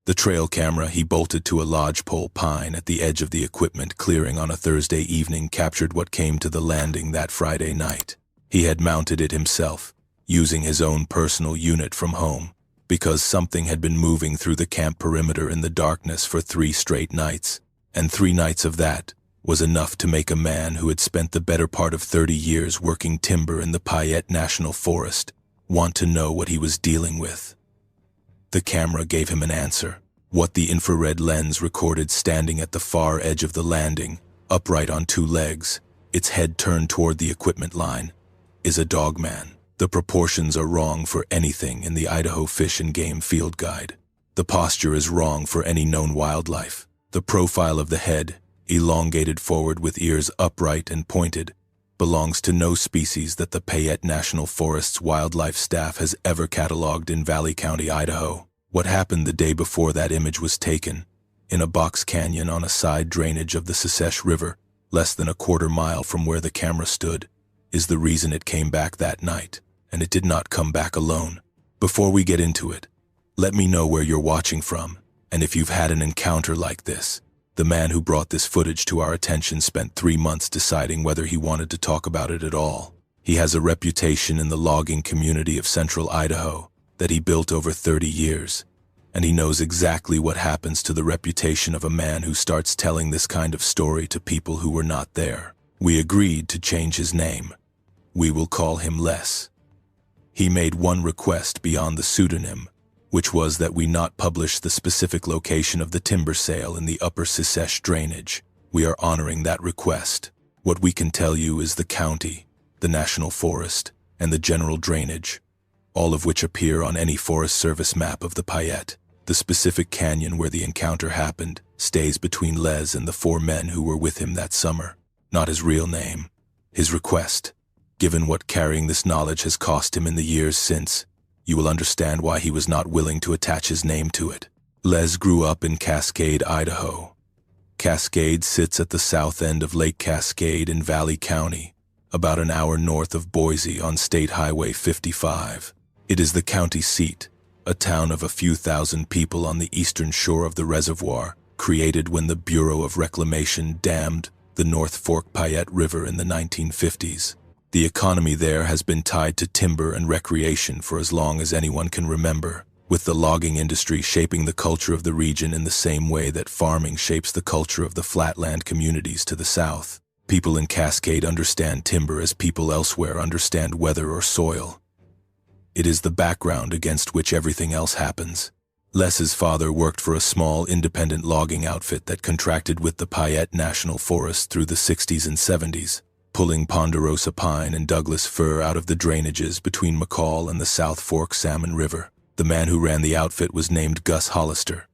The trail camera he bolted to a lodgepole pine at the edge of the equipment clearing on a Thursday evening captured what came to the landing that Friday night. He had mounted it himself, using his own personal unit from home, because something had been moving through the camp perimeter in the darkness for 3 straight nights, and 3 nights of that was enough to make a man who had spent the better part of 30 years working timber in the Payette National Forest want to know what he was dealing with. The camera gave him an answer. What the infrared lens recorded standing at the far edge of the landing, upright on 2 legs, its head turned toward the equipment line, is a Dogman. The proportions are wrong for anything in the Idaho Fish and Game Field Guide. The posture is wrong for any known wildlife. The profile of the head, elongated forward with ears upright and pointed, belongs to no species that the Payette National Forest's wildlife staff has ever cataloged in Valley County, Idaho. What happened the day before that image was taken, in a box canyon on a side drainage of the Secesh River, less than a quarter mile from where the camera stood, is the reason it came back that night, and it did not come back alone. Before we get into it, let me know where you're watching from, and if you've had an encounter like this. The man who brought this footage to our attention spent 3 months deciding whether he wanted to talk about it at all. He has a reputation in the logging community of central Idaho that he built over 30 years, and he knows exactly what happens to the reputation of a man who starts telling this kind of story to people who were not there. We agreed to change his name. We will call him Les. He made one request beyond the pseudonym, which was that we not publish the specific location of the timber sale in the upper Secesh drainage. We are honoring that request. What we can tell you is the county, the national forest, and the general drainage, all of which appear on any Forest Service map of the Payette. The specific canyon where the encounter happened stays between Les and the 4 men who were with him that summer. Not his real name. His request. Given what carrying this knowledge has cost him in the years since, you will understand why he was not willing to attach his name to it. Les grew up in Cascade, Idaho. Cascade sits at the south end of Lake Cascade in Valley County, about an hour north of Boise on State Highway 55. It is the county seat, a town of a few thousand people on the eastern shore of the reservoir, created when the Bureau of Reclamation dammed the North Fork Payette River in the 1950s. The economy there has been tied to timber and recreation for as long as anyone can remember, with the logging industry shaping the culture of the region in the same way that farming shapes the culture of the flatland communities to the south. People in Cascade understand timber as people elsewhere understand weather or soil. It is the background against which everything else happens. Les's father worked for a small independent logging outfit that contracted with the Payette National Forest through the 60s and 70s. Pulling ponderosa pine and Douglas fir out of the drainages between McCall and the South Fork Salmon River. The man who ran the outfit was named Gus Hollister,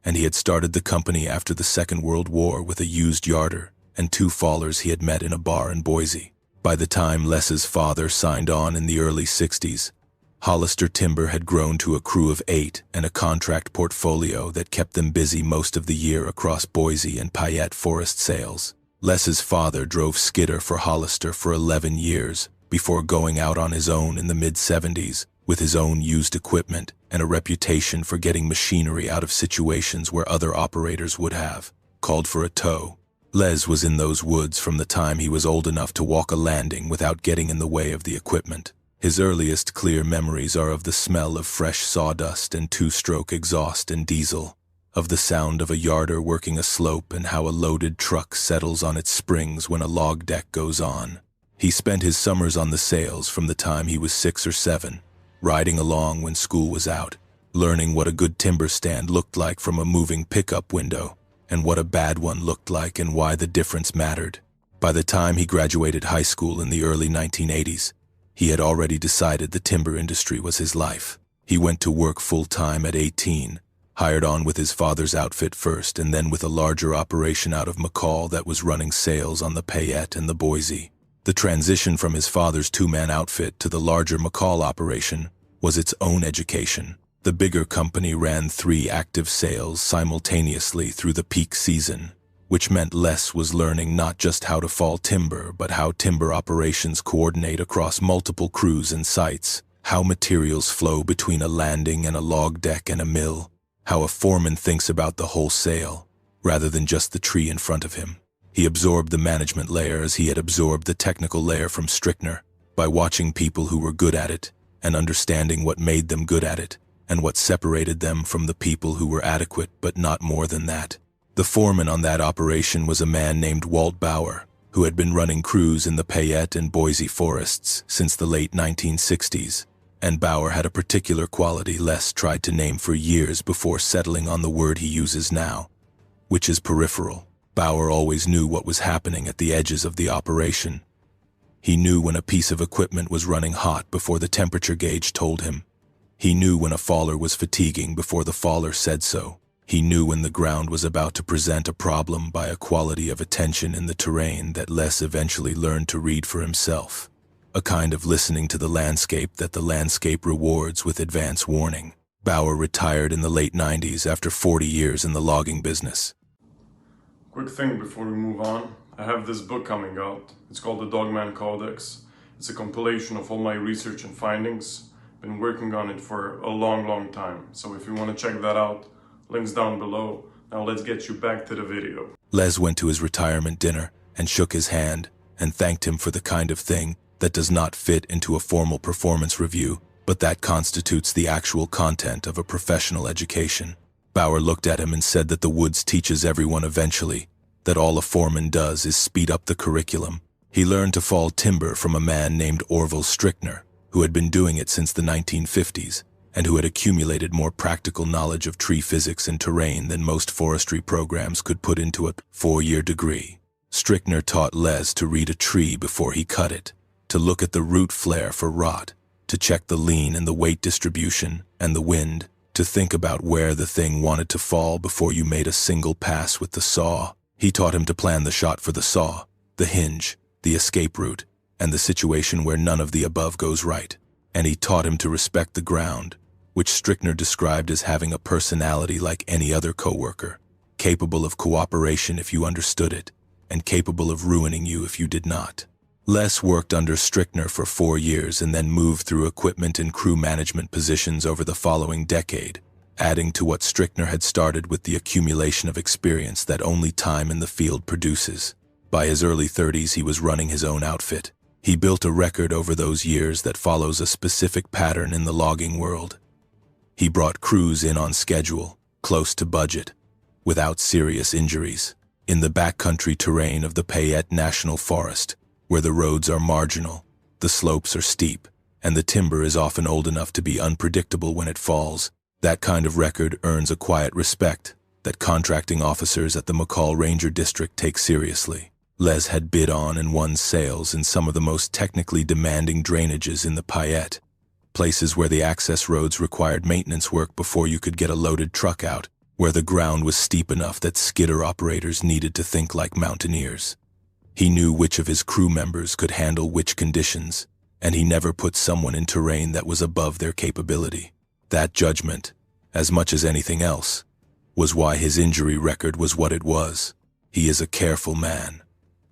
and he had started the company after the Second World War with a used yarder and 2 fallers he had met in a bar in Boise. By the time Les's father signed on in the early 60s, Hollister Timber had grown to a crew of 8 and a contract portfolio that kept them busy most of the year across Boise and Payette forest sales. Les's father drove skidder for Hollister for 11 years before going out on his own in the mid-70s with his own used equipment and a reputation for getting machinery out of situations where other operators would have called for a tow. Les was in those woods from the time he was old enough to walk a landing without getting in the way of the equipment. His earliest clear memories are of the smell of fresh sawdust and 2-stroke exhaust and diesel, of the sound of a yarder working a slope and how a loaded truck settles on its springs when a log deck goes on. He spent his summers on the sales from the time he was 6 or 7, riding along when school was out, learning what a good timber stand looked like from a moving pickup window, and what a bad one looked like and why the difference mattered. By the time he graduated high school in the early 1980s, he had already decided the timber industry was his life. He went to work full-time at 18, hired on with his father's outfit first and then with a larger operation out of McCall that was running sales on the Payette and the Boise. The transition from his father's 2-man outfit to the larger McCall operation was its own education. The bigger company ran 3 active sales simultaneously through the peak season, which meant Les was learning not just how to fall timber, but how timber operations coordinate across multiple crews and sites, how materials flow between a landing and a log deck and a mill, how a foreman thinks about the whole sail, rather than just the tree in front of him. He absorbed the management layer as he had absorbed the technical layer from Strickner, by watching people who were good at it, and understanding what made them good at it, and what separated them from the people who were adequate but not more than that. The foreman on that operation was a man named Walt Bauer, who had been running crews in the Payette and Boise forests since the late 1960s, and Bauer had a particular quality Les tried to name for years before settling on the word he uses now, which is peripheral. Bauer always knew what was happening at the edges of the operation. He knew when a piece of equipment was running hot before the temperature gauge told him. He knew when a faller was fatiguing before the faller said so. He knew when the ground was about to present a problem by a quality of attention in the terrain that Les eventually learned to read for himself. A kind of listening to the landscape that the landscape rewards with advance warning. Bauer retired in the late 90s after 40 years in the logging business. Quick thing before we move on, I have this book coming out. It's called the Dogman Codex. It's a compilation of all my research and findings. Been working on it for a long time. So if you want to check that out, links down below. Now let's get you back to the video. Les went to his retirement dinner and shook his hand and thanked him for the kind of thing that does not fit into a formal performance review, but that constitutes the actual content of a professional education. Bauer looked at him and said that the woods teaches everyone eventually, that all a foreman does is speed up the curriculum. He learned to fall timber from a man named Orville Strickner, who had been doing it since the 1950s, and who had accumulated more practical knowledge of tree physics and terrain than most forestry programs could put into a 4-year degree. Strickner taught Les to read a tree before he cut it, to look at the root flare for rot, to check the lean and the weight distribution and the wind, to think about where the thing wanted to fall before you made a single pass with the saw. He taught him to plan the shot for the saw, the hinge, the escape route, and the situation where none of the above goes right. And he taught him to respect the ground, which Strickner described as having a personality like any other coworker, capable of cooperation if you understood it, and capable of ruining you if you did not. Les worked under Strickner for 4 years and then moved through equipment and crew management positions over the following decade, adding to what Strickner had started with the accumulation of experience that only time in the field produces. By his early 30s, he was running his own outfit. He built a record over those years that follows a specific pattern in the logging world. He brought crews in on schedule, close to budget, without serious injuries, in the backcountry terrain of the Payette National Forest, where the roads are marginal, the slopes are steep, and the timber is often old enough to be unpredictable when it falls. That kind of record earns a quiet respect that contracting officers at the McCall Ranger District take seriously. Les had bid on and won sales in some of the most technically demanding drainages in the Payette, places where the access roads required maintenance work before you could get a loaded truck out, where the ground was steep enough that skidder operators needed to think like mountaineers. He knew which of his crew members could handle which conditions, and he never put someone in terrain that was above their capability. That judgment, as much as anything else, was why his injury record was what it was. He is a careful man.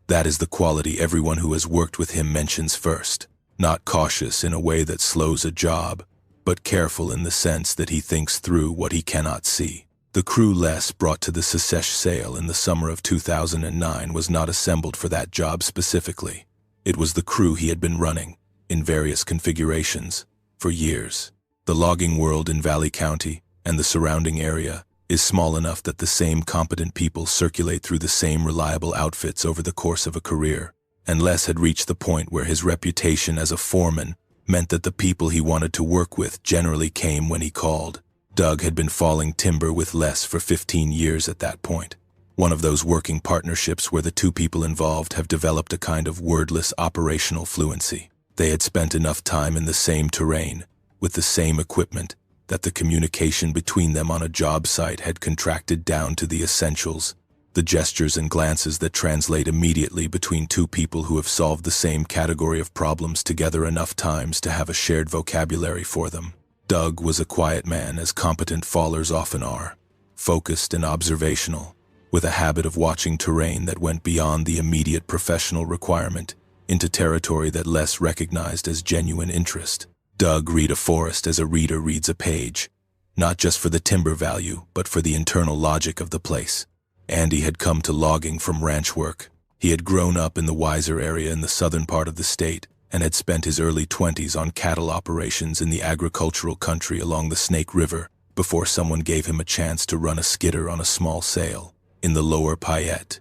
That is the quality everyone who has worked with him mentions first. Not cautious in a way that slows a job, but careful in the sense that he thinks through what he cannot see. The crew Les brought to the Secesh sale in the summer of 2009 was not assembled for that job specifically. It was the crew he had been running, in various configurations, for years. The logging world in Valley County and the surrounding area is small enough that the same competent people circulate through the same reliable outfits over the course of a career, and Les had reached the point where his reputation as a foreman meant that the people he wanted to work with generally came when he called. Doug had been falling timber with Les for 15 years at that point. One of those working partnerships where the two people involved have developed a kind of wordless operational fluency. They had spent enough time in the same terrain, with the same equipment, that the communication between them on a job site had contracted down to the essentials, the gestures and glances that translate immediately between two people who have solved the same category of problems together enough times to have a shared vocabulary for them. Doug was a quiet man, as competent fallers often are, focused and observational, with a habit of watching terrain that went beyond the immediate professional requirement into territory that Les recognized as genuine interest. Doug read a forest as a reader reads a page, not just for the timber value, but for the internal logic of the place. Andy had come to logging from ranch work. He had grown up in the Weiser area in the southern part of the state and had spent his early 20s on cattle operations in the agricultural country along the Snake River before someone gave him a chance to run a skidder on a small sail in the lower Payette.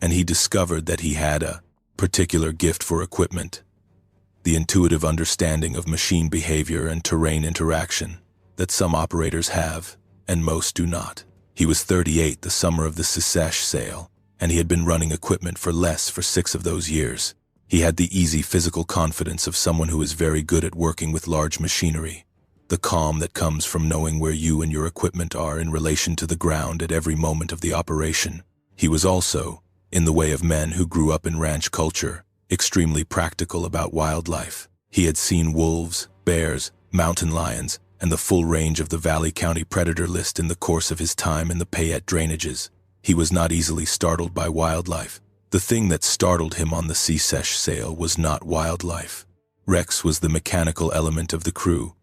And he discovered that he had a particular gift for equipment, the intuitive understanding of machine behavior and terrain interaction that some operators have and most do not. He was 38 the summer of the Secesh sale, and he had been running equipment for 6 of those years. He had the easy physical confidence of someone who is very good at working with large machinery, the calm that comes from knowing where you and your equipment are in relation to the ground at every moment of the operation. He was also, in the way of men who grew up in ranch culture, extremely practical about wildlife. He had seen wolves, bears, mountain lions, and the full range of the Valley County predator list in the course of his time in the Payette drainages. He was not easily startled by wildlife. The thing that startled him on the Secesh sale was not wildlife. Rex was the mechanical element of the crew,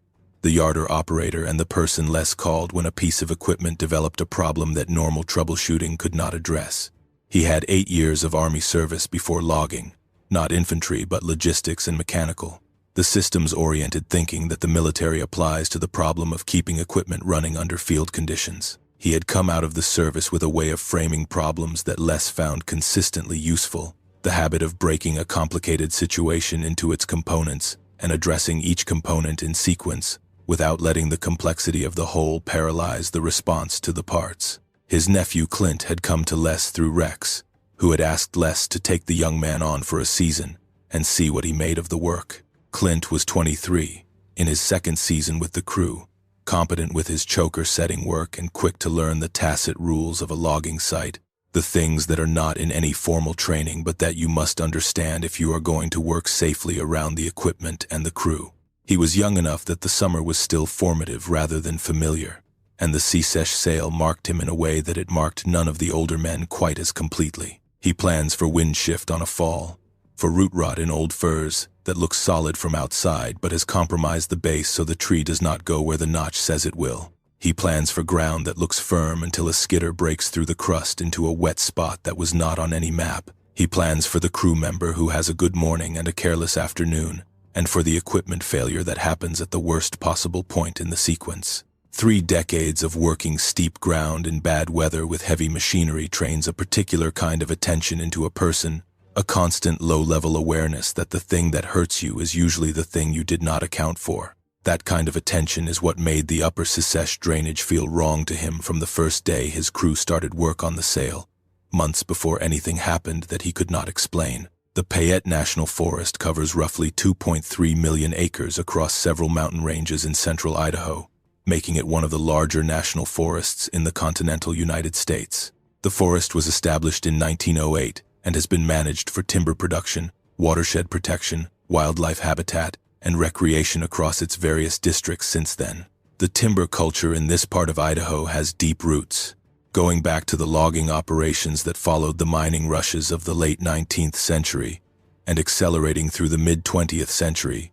the yarder operator and the person less called when a piece of equipment developed a problem that normal troubleshooting could not address. He had 8 years of Army service before logging, not infantry but logistics and mechanical, the systems-oriented thinking that the military applies to the problem of keeping equipment running under field conditions. He had come out of the service with a way of framing problems that Les found consistently useful, the habit of breaking a complicated situation into its components and addressing each component in sequence without letting the complexity of the whole paralyze the response to the parts. His nephew Clint had come to Les through Rex, who had asked Les to take the young man on for a season and see what he made of the work. Clint was 23, in his second season with the crew, competent with his choker setting work and quick to learn the tacit rules of a logging site, the things that are not in any formal training but that you must understand if you are going to work safely around the equipment and the crew. He was young enough that the summer was still formative rather than familiar, and the Secesh sale marked him in a way that it marked none of the older men quite as completely. He plans for wind shift on a fall, for root rot in old firs that looks solid from outside but has compromised the base so the tree does not go where the notch says it will. He plans for ground that looks firm until a skidder breaks through the crust into a wet spot that was not on any map. He plans for the crew member who has a good morning and a careless afternoon, and for the equipment failure that happens at the worst possible point in the sequence. 3 decades of working steep ground in bad weather with heavy machinery trains a particular kind of attention into a person, a constant low-level awareness that the thing that hurts you is usually the thing you did not account for. That kind of attention is what made the upper Secesh drainage feel wrong to him from the first day his crew started work on the sale, months before anything happened that he could not explain. The Payette National Forest covers roughly 2.3 million acres across several mountain ranges in central Idaho, making it one of the larger national forests in the continental United States. The forest was established in 1908 and has been managed for timber production, watershed protection, wildlife habitat, and recreation across its various districts since then. The timber culture in this part of Idaho has deep roots, going back to the logging operations that followed the mining rushes of the late 19th century and accelerating through the mid-20th century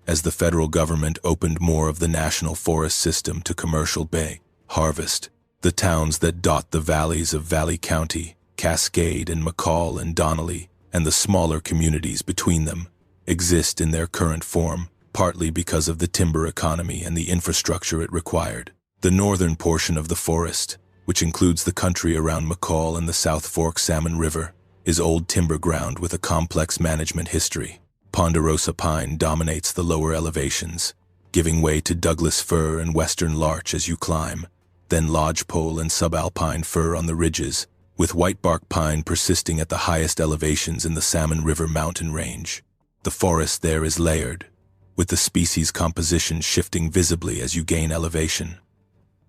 as the federal government opened more of the national forest system to commercial bay harvest. The towns that dot the valleys of Valley County, Cascade and McCall and Donnelly, and the smaller communities between them, exist in their current form, partly because of the timber economy and the infrastructure it required. The northern portion of the forest, which includes the country around McCall and the South Fork Salmon River, is old timber ground with a complex management history. Ponderosa pine dominates the lower elevations, giving way to Douglas fir and western larch as you climb, then lodgepole and subalpine fir on the ridges, with whitebark pine persisting at the highest elevations in the Salmon River mountain range. The forest there is layered, with the species composition shifting visibly as you gain elevation,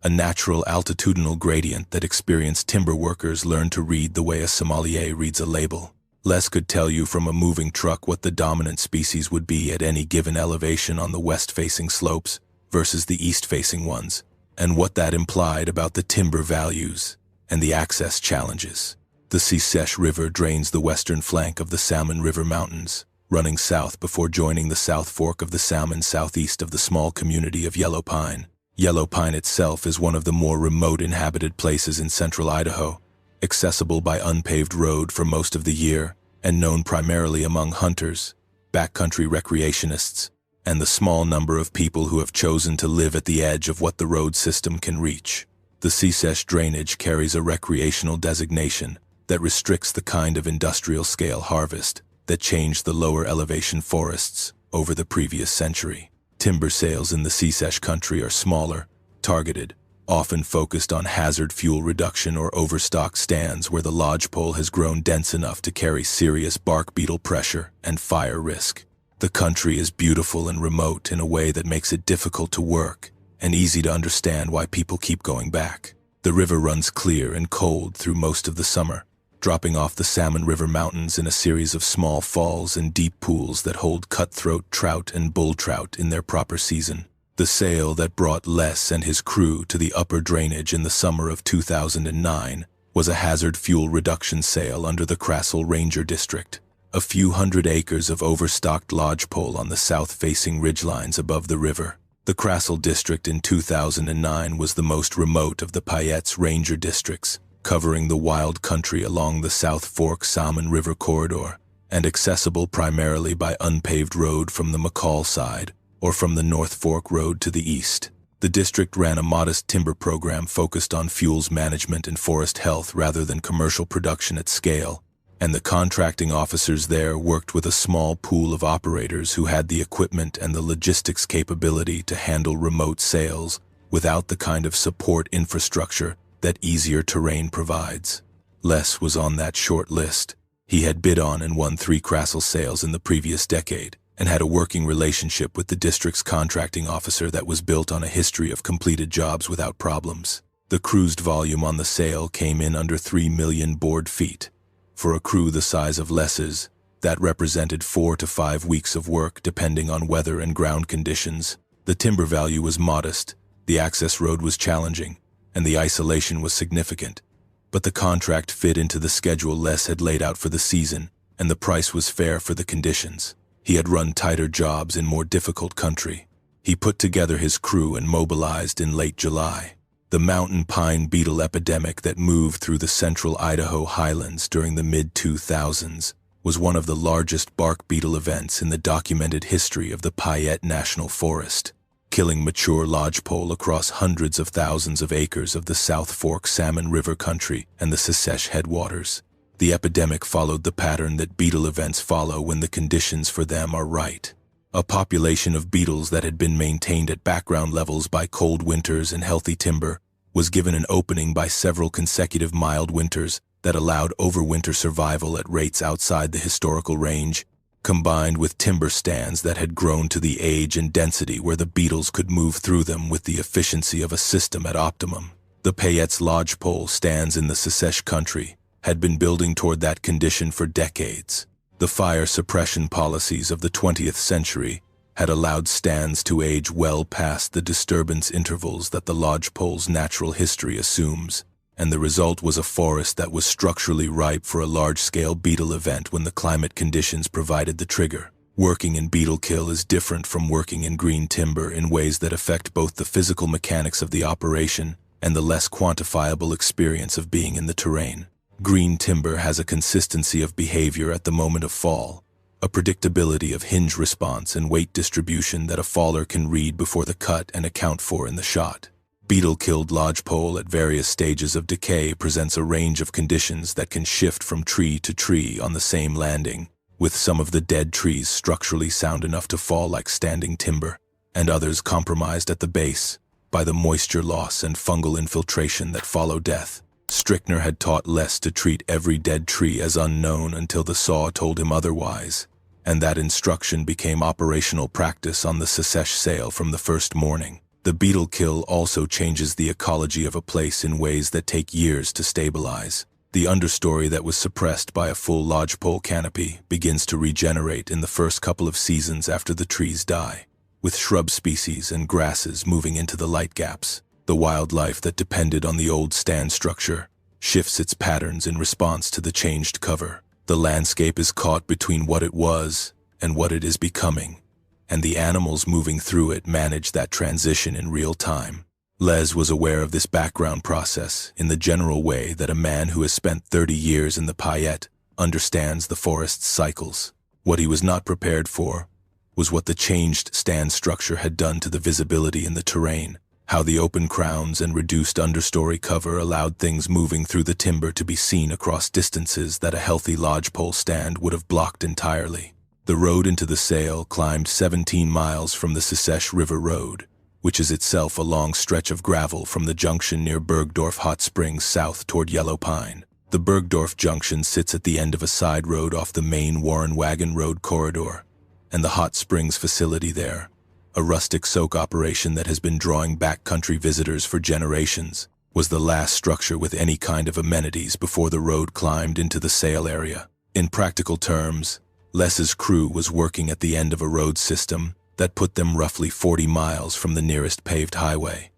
a natural altitudinal gradient that experienced timber workers learn to read the way a sommelier reads a label. Les could tell you from a moving truck what the dominant species would be at any given elevation on the west-facing slopes versus the east-facing ones, and what that implied about the timber values and the access challenges. The Secesh River drains the western flank of the Salmon River Mountains, running south before joining the South Fork of the Salmon southeast of the small community of Yellow Pine. Yellow Pine itself is one of the more remote inhabited places in central Idaho, accessible by unpaved road for most of the year, and known primarily among hunters, backcountry recreationists, and the small number of people who have chosen to live at the edge of what the road system can reach. The Secesh drainage carries a recreational designation that restricts the kind of industrial-scale harvest that changed the lower elevation forests over the previous century. Timber sales in the Secesh country are smaller, targeted, often focused on hazard fuel reduction or overstock stands where the lodgepole has grown dense enough to carry serious bark beetle pressure and fire risk. The country is beautiful and remote in a way that makes it difficult to work and easy to understand why people keep going back. The river runs clear and cold through most of the summer, dropping off the Salmon River Mountains in a series of small falls and deep pools that hold cutthroat trout and bull trout in their proper season. The sail that brought Les and his crew to the upper drainage in the summer of 2009 was a hazard fuel reduction sail under the Crassel Ranger District, a few hundred acres of overstocked lodgepole on the south-facing ridgelines above the river. The Crassel District in 2009 was the most remote of the Payette's ranger districts, covering the wild country along the South Fork Salmon River corridor, and accessible primarily by unpaved road from the McCall side, or from the North Fork Road to the east. The district ran a modest timber program focused on fuels management and forest health rather than commercial production at scale, and the contracting officers there worked with a small pool of operators who had the equipment and the logistics capability to handle remote sales without the kind of support infrastructure that easier terrain provides. Les was on that short list. He had bid on and won 3 Crassel sales in the previous decade, and had a working relationship with the district's contracting officer that was built on a history of completed jobs without problems. The cruised volume on the sale came in under 3 million board feet. For a crew the size of Les's, that represented 4 to 5 weeks of work depending on weather and ground conditions. The timber value was modest, the access road was challenging, and the isolation was significant. But the contract fit into the schedule Les had laid out for the season, and the price was fair for the conditions. He had run tighter jobs in more difficult country. He put together his crew and mobilized in late July. The mountain pine beetle epidemic that moved through the central Idaho highlands during the mid-2000s was one of the largest bark beetle events in the documented history of the Payette National Forest, killing mature lodgepole across hundreds of thousands of acres of the South Fork Salmon River country and the Secesh headwaters. The epidemic followed the pattern that beetle events follow when the conditions for them are right. A population of beetles that had been maintained at background levels by cold winters and healthy timber was given an opening by several consecutive mild winters that allowed overwinter survival at rates outside the historical range, combined with timber stands that had grown to the age and density where the beetles could move through them with the efficiency of a system at optimum. The Payette's lodgepole stands in the Secesh country had been building toward that condition for decades. The fire suppression policies of the 20th century had allowed stands to age well past the disturbance intervals that the lodgepole's natural history assumes, and the result was a forest that was structurally ripe for a large-scale beetle event when the climate conditions provided the trigger. Working in beetle kill is different from working in green timber in ways that affect both the physical mechanics of the operation and the less quantifiable experience of being in the terrain. Green timber has a consistency of behavior at the moment of fall, a predictability of hinge response and weight distribution that a faller can read before the cut and account for in the shot. Beetle-killed lodgepole at various stages of decay presents a range of conditions that can shift from tree to tree on the same landing, with some of the dead trees structurally sound enough to fall like standing timber, and others compromised at the base by the moisture loss and fungal infiltration that follow death. Strickner had taught Les to treat every dead tree as unknown until the saw told him otherwise, and that instruction became operational practice on the Secesh sale from the first morning. The beetle kill also changes the ecology of a place in ways that take years to stabilize. The understory that was suppressed by a full lodgepole canopy begins to regenerate in the first couple of seasons after the trees die, with shrub species and grasses moving into the light gaps. The wildlife that depended on the old stand structure shifts its patterns in response to the changed cover. The landscape is caught between what it was and what it is becoming, and the animals moving through it manage that transition in real time. Les was aware of this background process in the general way that a man who has spent 30 years in the Payette understands the forest's cycles. What he was not prepared for was what the changed stand structure had done to the visibility in the terrain, how the open crowns and reduced understory cover allowed things moving through the timber to be seen across distances that a healthy lodgepole stand would have blocked entirely. The road into the sale climbed 17 miles from the Secesh River Road, which is itself a long stretch of gravel from the junction near Bergdorf Hot Springs south toward Yellow Pine. The Bergdorf Junction sits at the end of a side road off the main Warren Wagon Road corridor, and the Hot Springs facility there, a rustic soak operation that has been drawing backcountry visitors for generations, was the last structure with any kind of amenities before the road climbed into the sale area. In practical terms, Les's crew was working at the end of a road system that put them roughly 40 miles from the nearest paved highway.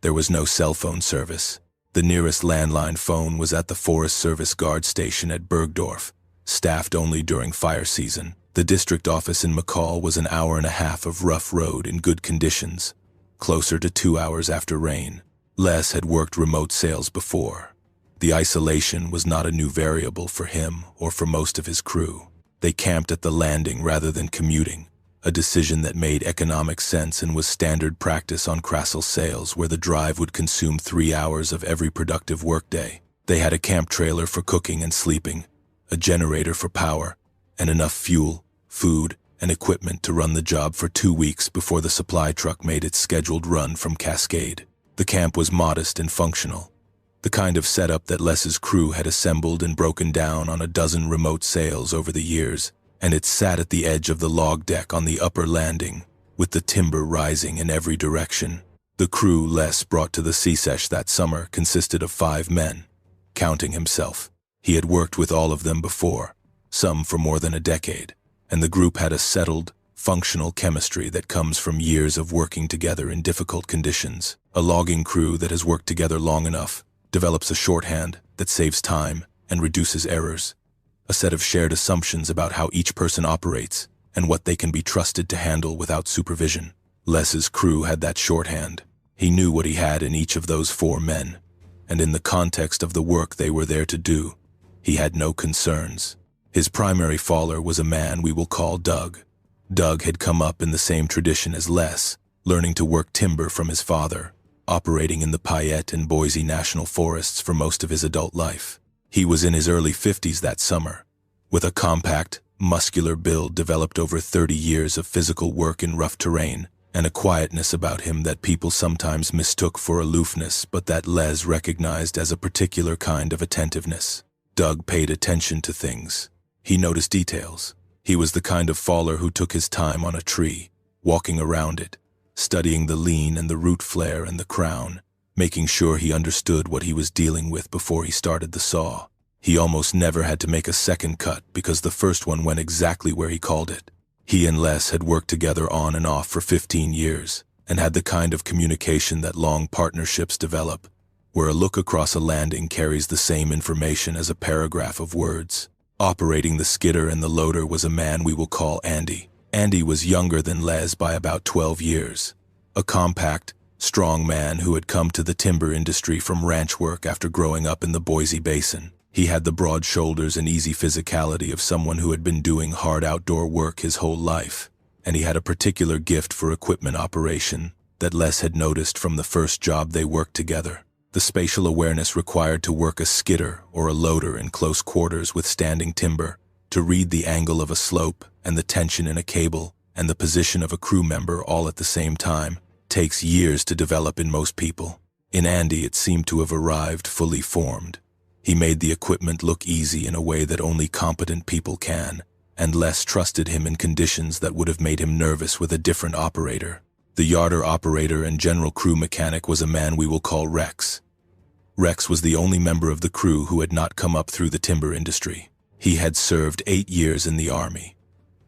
There was no cell phone service. The nearest landline phone was at the Forest Service guard station at Bergdorf, staffed only during fire season. The district office in McCall was an hour and a half of rough road in good conditions, closer to 2 hours after rain. Les had worked remote sales before. The isolation was not a new variable for him or for most of his crew. They camped at the landing rather than commuting, a decision that made economic sense and was standard practice on Crassel sales, where the drive would consume 3 hours of every productive workday. They had a camp trailer for cooking and sleeping, a generator for power, and enough fuel, food, and equipment to run the job for 2 weeks before the supply truck made its scheduled run from Cascade. The camp was modest and functional, the kind of setup that Les's crew had assembled and broken down on a dozen remote sales over the years, and it sat at the edge of the log deck on the upper landing, with the timber rising in every direction. The crew Les brought to the Secesh that summer consisted of 5 men, counting himself. He had worked with all of them before, some for more than a decade, and the group had a settled, functional chemistry that comes from years of working together in difficult conditions. A logging crew that has worked together long enough develops a shorthand that saves time and reduces errors, a set of shared assumptions about how each person operates and what they can be trusted to handle without supervision. Les's crew had that shorthand. He knew what he had in each of those 4 men, and in the context of the work they were there to do, he had no concerns. His primary faller was a man we will call Doug. Doug had come up in the same tradition as Les, learning to work timber from his father, operating in the Payette and Boise National Forests for most of his adult life. He was in his early 50s that summer, with a compact, muscular build developed over 30 years of physical work in rough terrain, and a quietness about him that people sometimes mistook for aloofness, but that Les recognized as a particular kind of attentiveness. Doug paid attention to things. He noticed details. He was the kind of faller who took his time on a tree, walking around it, studying the lean and the root flare and the crown, making sure he understood what he was dealing with before he started the saw. He almost never had to make a second cut because the first one went exactly where he called it. He and Les had worked together on and off for 15 years and had the kind of communication that long partnerships develop, where a look across a landing carries the same information as a paragraph of words. Operating the skidder and the loader was a man we will call Andy. Andy was younger than Les by about 12 years, a compact, strong man who had come to the timber industry from ranch work after growing up in the Boise Basin. He had the broad shoulders and easy physicality of someone who had been doing hard outdoor work his whole life, and he had a particular gift for equipment operation that Les had noticed from the first job they worked together. The spatial awareness required to work a skidder or a loader in close quarters with standing timber, to read the angle of a slope and the tension in a cable and the position of a crew member all at the same time, takes years to develop in most people. In Andy, it seemed to have arrived fully formed. He made the equipment look easy in a way that only competent people can, and Les trusted him in conditions that would have made him nervous with a different operator. The yarder operator and general crew mechanic was a man we will call Rex. Rex was the only member of the crew who had not come up through the timber industry. He had served 8 years in the Army,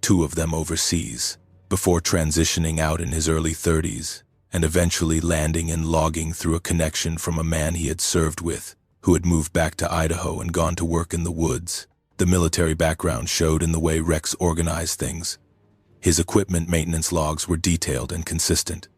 2 of them overseas, before transitioning out in his early 30s and eventually landing and logging through a connection from a man he had served with, who had moved back to Idaho and gone to work in the woods. The military background showed in the way Rex organized things. His equipment maintenance logs were detailed and consistent.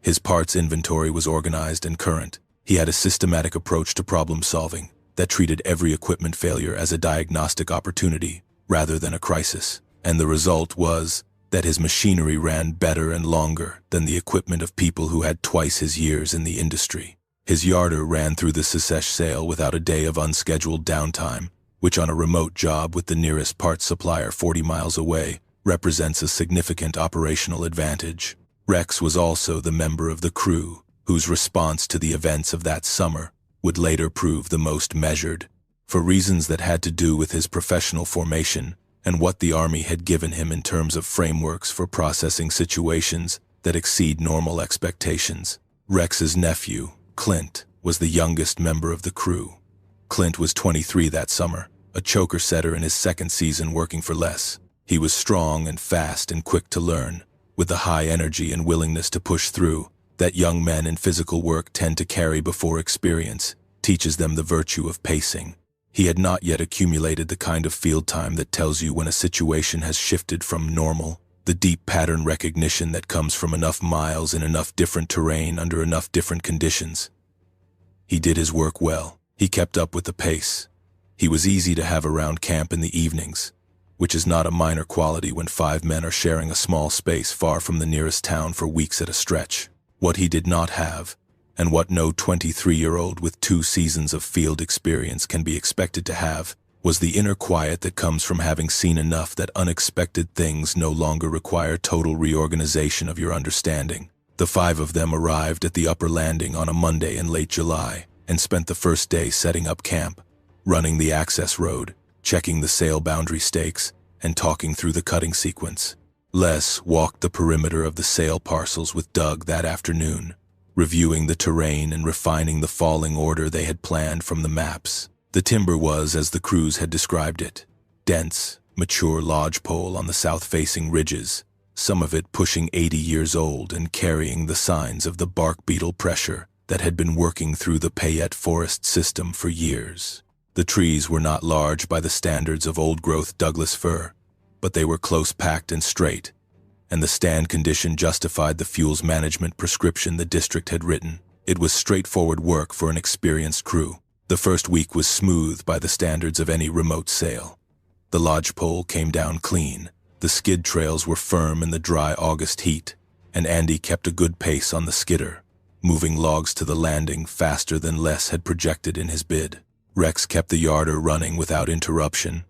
His parts inventory was organized and current. He had a systematic approach to problem solving that treated every equipment failure as a diagnostic opportunity rather than a crisis. And the result was that his machinery ran better and longer than the equipment of people who had twice his years in the industry. His yarder ran through the Secesh sale without a day of unscheduled downtime, which on a remote job with the nearest parts supplier 40 miles away represents a significant operational advantage. Rex was also the member of the crew whose response to the events of that summer would later prove the most measured, for reasons that had to do with his professional formation and what the Army had given him in terms of frameworks for processing situations that exceed normal expectations. Rex's nephew, Clint, was the youngest member of the crew. Clint was 23 that summer, a choker setter in his second season working for Les. He was strong and fast and quick to learn, with the high energy and willingness to push through that young men in physical work tend to carry before experience teaches them the virtue of pacing. He had not yet accumulated the kind of field time that tells you when a situation has shifted from normal, the deep pattern recognition that comes from enough miles in enough different terrain under enough different conditions. He did his work well. He kept up with the pace. He was easy to have around camp in the evenings, which is not a minor quality when 5 men are sharing a small space far from the nearest town for weeks at a stretch. What he did not have, and what no 23-year-old with 2 seasons of field experience can be expected to have, was the inner quiet that comes from having seen enough that unexpected things no longer require total reorganization of your understanding. The 5 of them arrived at the upper landing on a Monday in late July and spent the first day setting up camp, running the access road, checking the sale boundary stakes, and talking through the cutting sequence. Les walked the perimeter of the sale parcels with Doug that afternoon, reviewing the terrain and refining the falling order they had planned from the maps. The timber was, as the crews had described it, dense, mature lodgepole on the south-facing ridges, some of it pushing 80 years old and carrying the signs of the bark beetle pressure that had been working through the Payette forest system for years. The trees were not large by the standards of old-growth Douglas fir, but they were close-packed and straight, and the stand condition justified the fuels management prescription the district had written. It was straightforward work for an experienced crew. The first week was smooth by the standards of any remote sale. The lodgepole came down clean, the skid trails were firm in the dry August heat, and Andy kept a good pace on the skidder, moving logs to the landing faster than Les had projected in his bid. Rex kept the yarder running without interruption.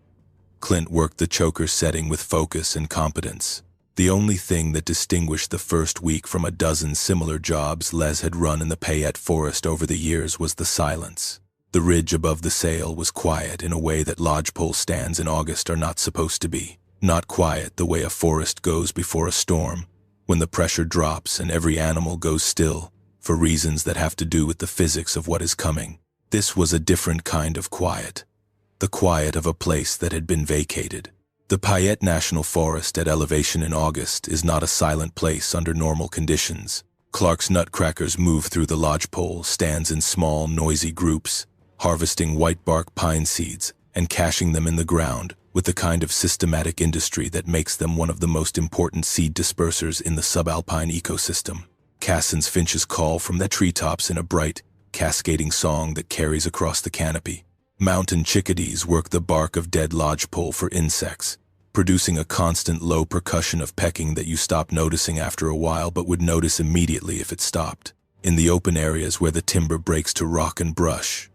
Clint worked the choker setting with focus and competence. The only thing that distinguished the first week from a dozen similar jobs Les had run in the Payette forest over the years was the silence. The ridge above the sale was quiet in a way that lodgepole stands in August are not supposed to be. Not quiet the way a forest goes before a storm, when the pressure drops and every animal goes still, for reasons that have to do with the physics of what is coming. This was a different kind of quiet. The quiet of a place that had been vacated. The Payette National Forest at elevation in August is not a silent place under normal conditions. Clark's nutcrackers move through the lodgepole stands in small, noisy groups, harvesting white bark pine seeds and caching them in the ground with the kind of systematic industry that makes them one of the most important seed dispersers in the subalpine ecosystem. Cassin's finches call from the treetops in a bright, cascading song that carries across the canopy. Mountain chickadees work the bark of dead lodgepole for insects, producing a constant low percussion of pecking that you stop noticing after a while but would notice immediately if it stopped. In the open areas where the timber breaks to rock and brush,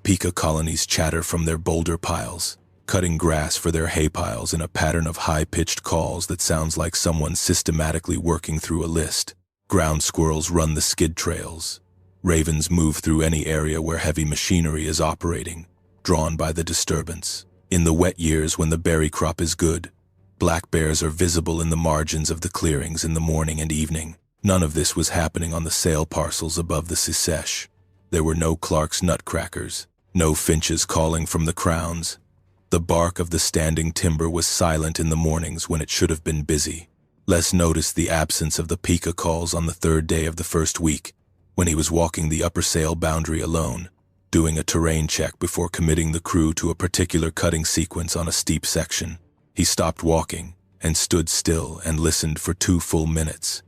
pika colonies chatter from their boulder piles, cutting grass for their hay piles in a pattern of high-pitched calls that sounds like someone systematically working through a list. Ground squirrels run the skid trails. Ravens move through any area where heavy machinery is operating, drawn by the disturbance. In the wet years when the berry crop is good, black bears are visible in the margins of the clearings in the morning and evening. None of this was happening on the sale parcels above the Secesh. There were no Clark's nutcrackers, no finches calling from the crowns. The bark of the standing timber was silent in the mornings when it should have been busy. Les noticed the absence of the pika calls on the 3rd day of the first week, when he was walking the upper sale boundary alone, doing a terrain check before committing the crew to a particular cutting sequence on a steep section. He stopped walking and stood still and listened for 2 full minutes.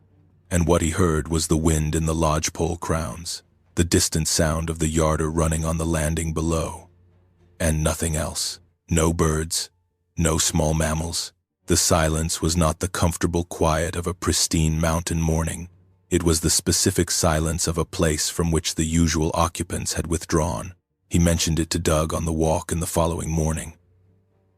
and what he heard was the wind in the lodgepole crowns, the distant sound of the yarder running on the landing below, and nothing else. No birds, no small mammals. The silence was not the comfortable quiet of a pristine mountain morning. It was the specific silence of a place from which the usual occupants had withdrawn. He mentioned it to Doug on the walk in the following morning.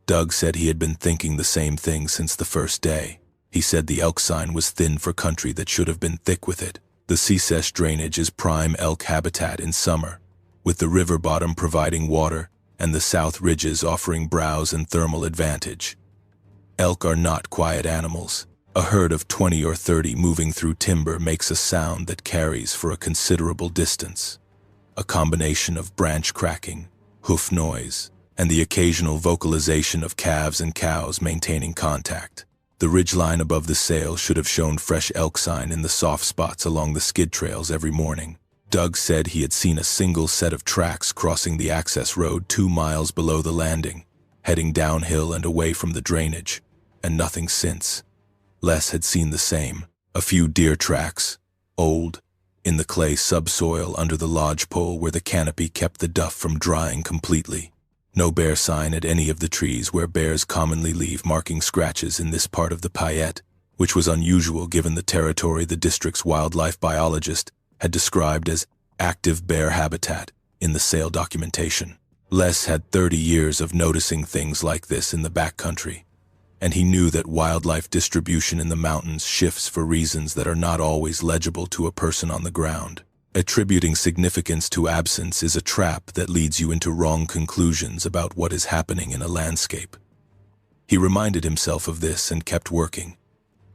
Doug said he had been thinking the same thing since the first day. He said the elk sign was thin for country that should have been thick with it. The Secesh drainage is prime elk habitat in summer, with the river bottom providing water and the south ridges offering browse and thermal advantage. Elk are not quiet animals. A herd of 20 or 30 moving through timber makes a sound that carries for a considerable distance. A combination of branch cracking, hoof noise, and the occasional vocalization of calves and cows maintaining contact. The ridgeline above the sail should have shown fresh elk sign in the soft spots along the skid trails every morning. Doug said he had seen a single set of tracks crossing the access road 2 miles below the landing, heading downhill and away from the drainage, and nothing since. Les had seen the same. A few deer tracks, old, in the clay subsoil under the lodgepole where the canopy kept the duff from drying completely. No bear sign at any of the trees where bears commonly leave marking scratches in this part of the Payette, which was unusual given the territory the district's wildlife biologist had described as active bear habitat in the sale documentation. Les had 30 years of noticing things like this in the backcountry, and he knew that wildlife distribution in the mountains shifts for reasons that are not always legible to a person on the ground. Attributing significance to absence is a trap that leads you into wrong conclusions about what is happening in a landscape. He reminded himself of this and kept working.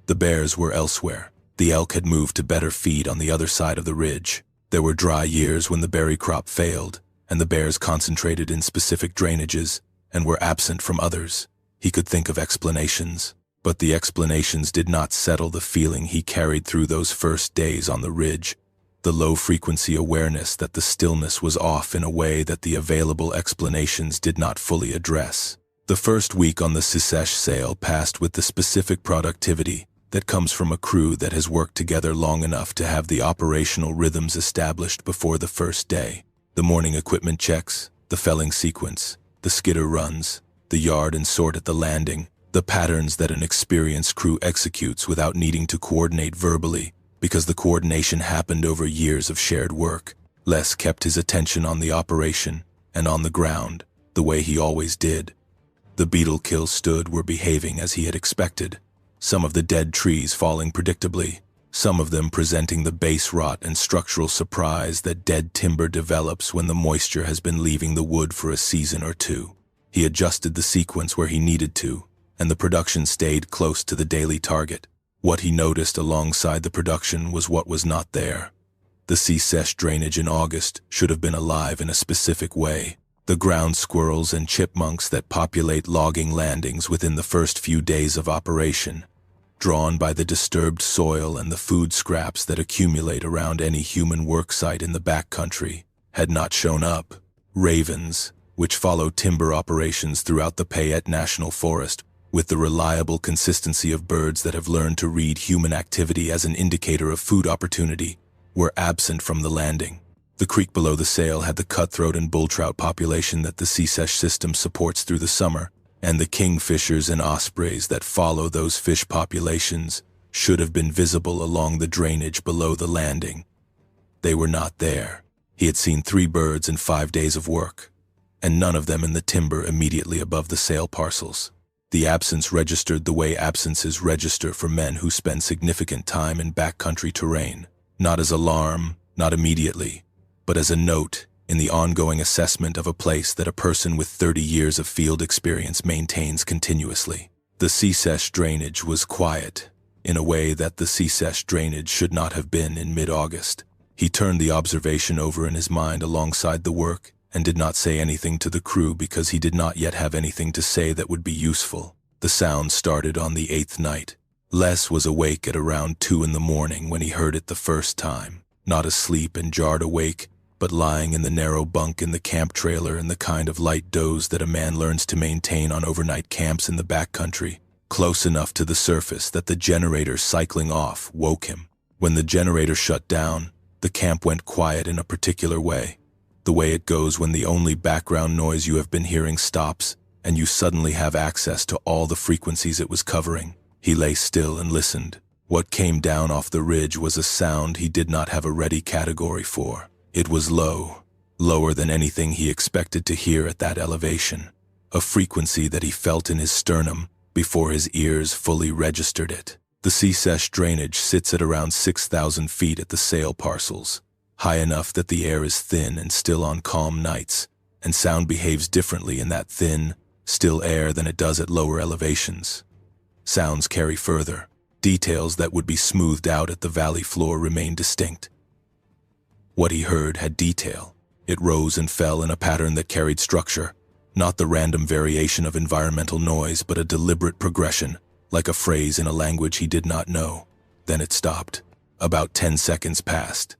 The bears were elsewhere. The elk had moved to better feed on the other side of the ridge. There were dry years when the berry crop failed, and the bears concentrated in specific drainages and were absent from others. He could think of explanations, but the explanations did not settle the feeling he carried through those first days on the ridge. The low-frequency awareness that the stillness was off in a way that the available explanations did not fully address. The first week on the Secesh sale passed with the specific productivity that comes from a crew that has worked together long enough to have the operational rhythms established before the first day. The morning equipment checks, the felling sequence, the skidder runs, the yard and sort at the landing, the patterns that an experienced crew executes without needing to coordinate verbally, because the coordination happened over years of shared work. Les kept his attention on the operation and on the ground, the way he always did. The beetle kills stood were behaving as he had expected, some of the dead trees falling predictably, some of them presenting the base rot and structural surprise that dead timber develops when the moisture has been leaving the wood for a season or two. He adjusted the sequence where he needed to, and the production stayed close to the daily target. What he noticed alongside the production was what was not there. The Secesh drainage in August should have been alive in a specific way. The ground squirrels and chipmunks that populate logging landings within the first few days of operation, drawn by the disturbed soil and the food scraps that accumulate around any human work site in the backcountry, had not shown up. Ravens, which follow timber operations throughout the Payette National Forest, with the reliable consistency of birds that have learned to read human activity as an indicator of food opportunity, were absent from the landing. The creek below the sail had the cutthroat and bull trout population that the Secesh system supports through the summer, and the kingfishers and ospreys that follow those fish populations should have been visible along the drainage below the landing. They were not there. He had seen 3 birds in 5 days of work, and none of them in the timber immediately above the sail parcels. The absence registered the way absences register for men who spend significant time in backcountry terrain, not as alarm, not immediately, but as a note in the ongoing assessment of a place that a person with 30 years of field experience maintains continuously. The Secesh drainage was quiet, in a way that the Secesh drainage should not have been in mid-August. He turned the observation over in his mind alongside the work, and did not say anything to the crew because he did not yet have anything to say that would be useful. The sound started on the 8th night. Les was awake at around 2 in the morning when he heard it the first time, not asleep and jarred awake, but lying in the narrow bunk in the camp trailer in the kind of light doze that a man learns to maintain on overnight camps in the backcountry, close enough to the surface that the generator cycling off woke him. When the generator shut down, the camp went quiet in a particular way. The way it goes when the only background noise you have been hearing stops, and you suddenly have access to all the frequencies it was covering. He lay still and listened. What came down off the ridge was a sound he did not have a ready category for. It was low, lower than anything he expected to hear at that elevation. A frequency that he felt in his sternum before his ears fully registered it. The Secesh drainage sits at around 6,000 feet at the sail parcels, high enough that the air is thin and still on calm nights, and sound behaves differently in that thin, still air than it does at lower elevations. Sounds carry further. Details that would be smoothed out at the valley floor remain distinct. What he heard had detail. It rose and fell in a pattern that carried structure, not the random variation of environmental noise, but a deliberate progression, like a phrase in a language he did not know. Then it stopped. About 10 seconds passed.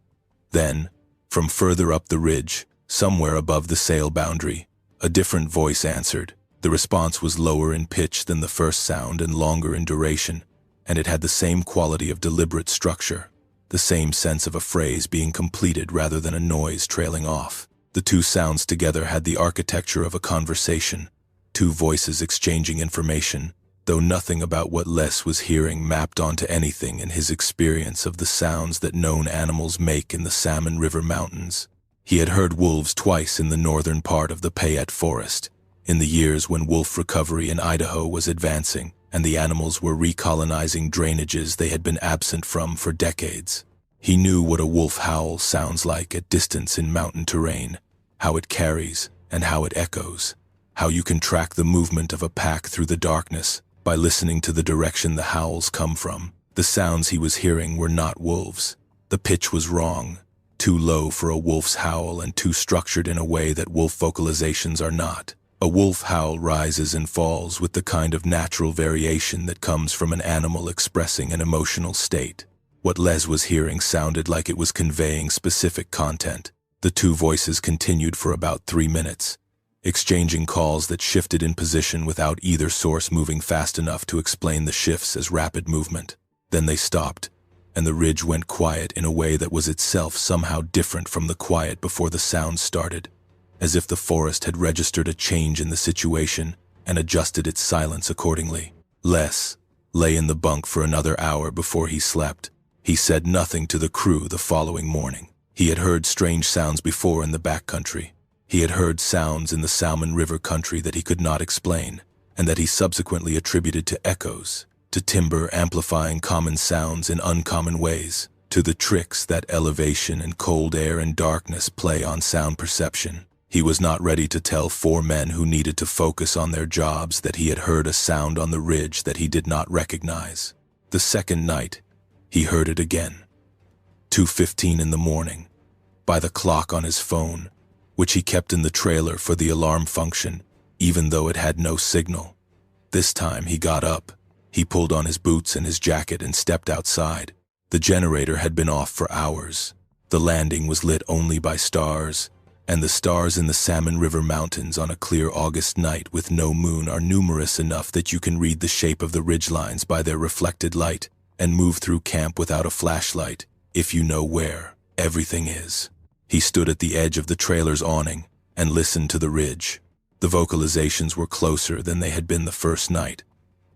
Then, from further up the ridge, somewhere above the sail boundary, a different voice answered. The response was lower in pitch than the first sound and longer in duration, and it had the same quality of deliberate structure, the same sense of a phrase being completed rather than a noise trailing off. The two sounds together had the architecture of a conversation, two voices exchanging information, though nothing about what Les was hearing mapped onto anything in his experience of the sounds that known animals make in the Salmon River Mountains. He had heard wolves twice in the northern part of the Payette forest, in the years when wolf recovery in Idaho was advancing, and the animals were recolonizing drainages they had been absent from for decades. He knew what a wolf howl sounds like at distance in mountain terrain, how it carries and how it echoes, how you can track the movement of a pack through the darkness by listening to the direction the howls come from. The sounds he was hearing were not wolves. The pitch was wrong, too low for a wolf's howl and too structured in a way that wolf vocalizations are not. A wolf howl rises and falls with the kind of natural variation that comes from an animal expressing an emotional state. What Les was hearing sounded like it was conveying specific content. The two voices continued for about 3 minutes, exchanging calls that shifted in position without either source moving fast enough to explain the shifts as rapid movement. Then they stopped, and the ridge went quiet in a way that was itself somehow different from the quiet before the sound started, as if the forest had registered a change in the situation and adjusted its silence accordingly. Les lay in the bunk for another hour before he slept. He said nothing to the crew the following morning. He had heard strange sounds before in the backcountry. He had heard sounds in the Salmon River country that he could not explain, and that he subsequently attributed to echoes, to timber amplifying common sounds in uncommon ways, to the tricks that elevation and cold air and darkness play on sound perception. He was not ready to tell 4 men who needed to focus on their jobs that he had heard a sound on the ridge that he did not recognize. The second night, he heard it again. 2:15 in the morning, by the clock on his phone, which he kept in the trailer for the alarm function, even though it had no signal. This time he got up. He pulled on his boots and his jacket and stepped outside. The generator had been off for hours. The landing was lit only by stars, and the stars in the Salmon River Mountains on a clear August night with no moon are numerous enough that you can read the shape of the ridgelines by their reflected light and move through camp without a flashlight, if you know where everything is. He stood at the edge of the trailer's awning and listened to the ridge. The vocalizations were closer than they had been the first night.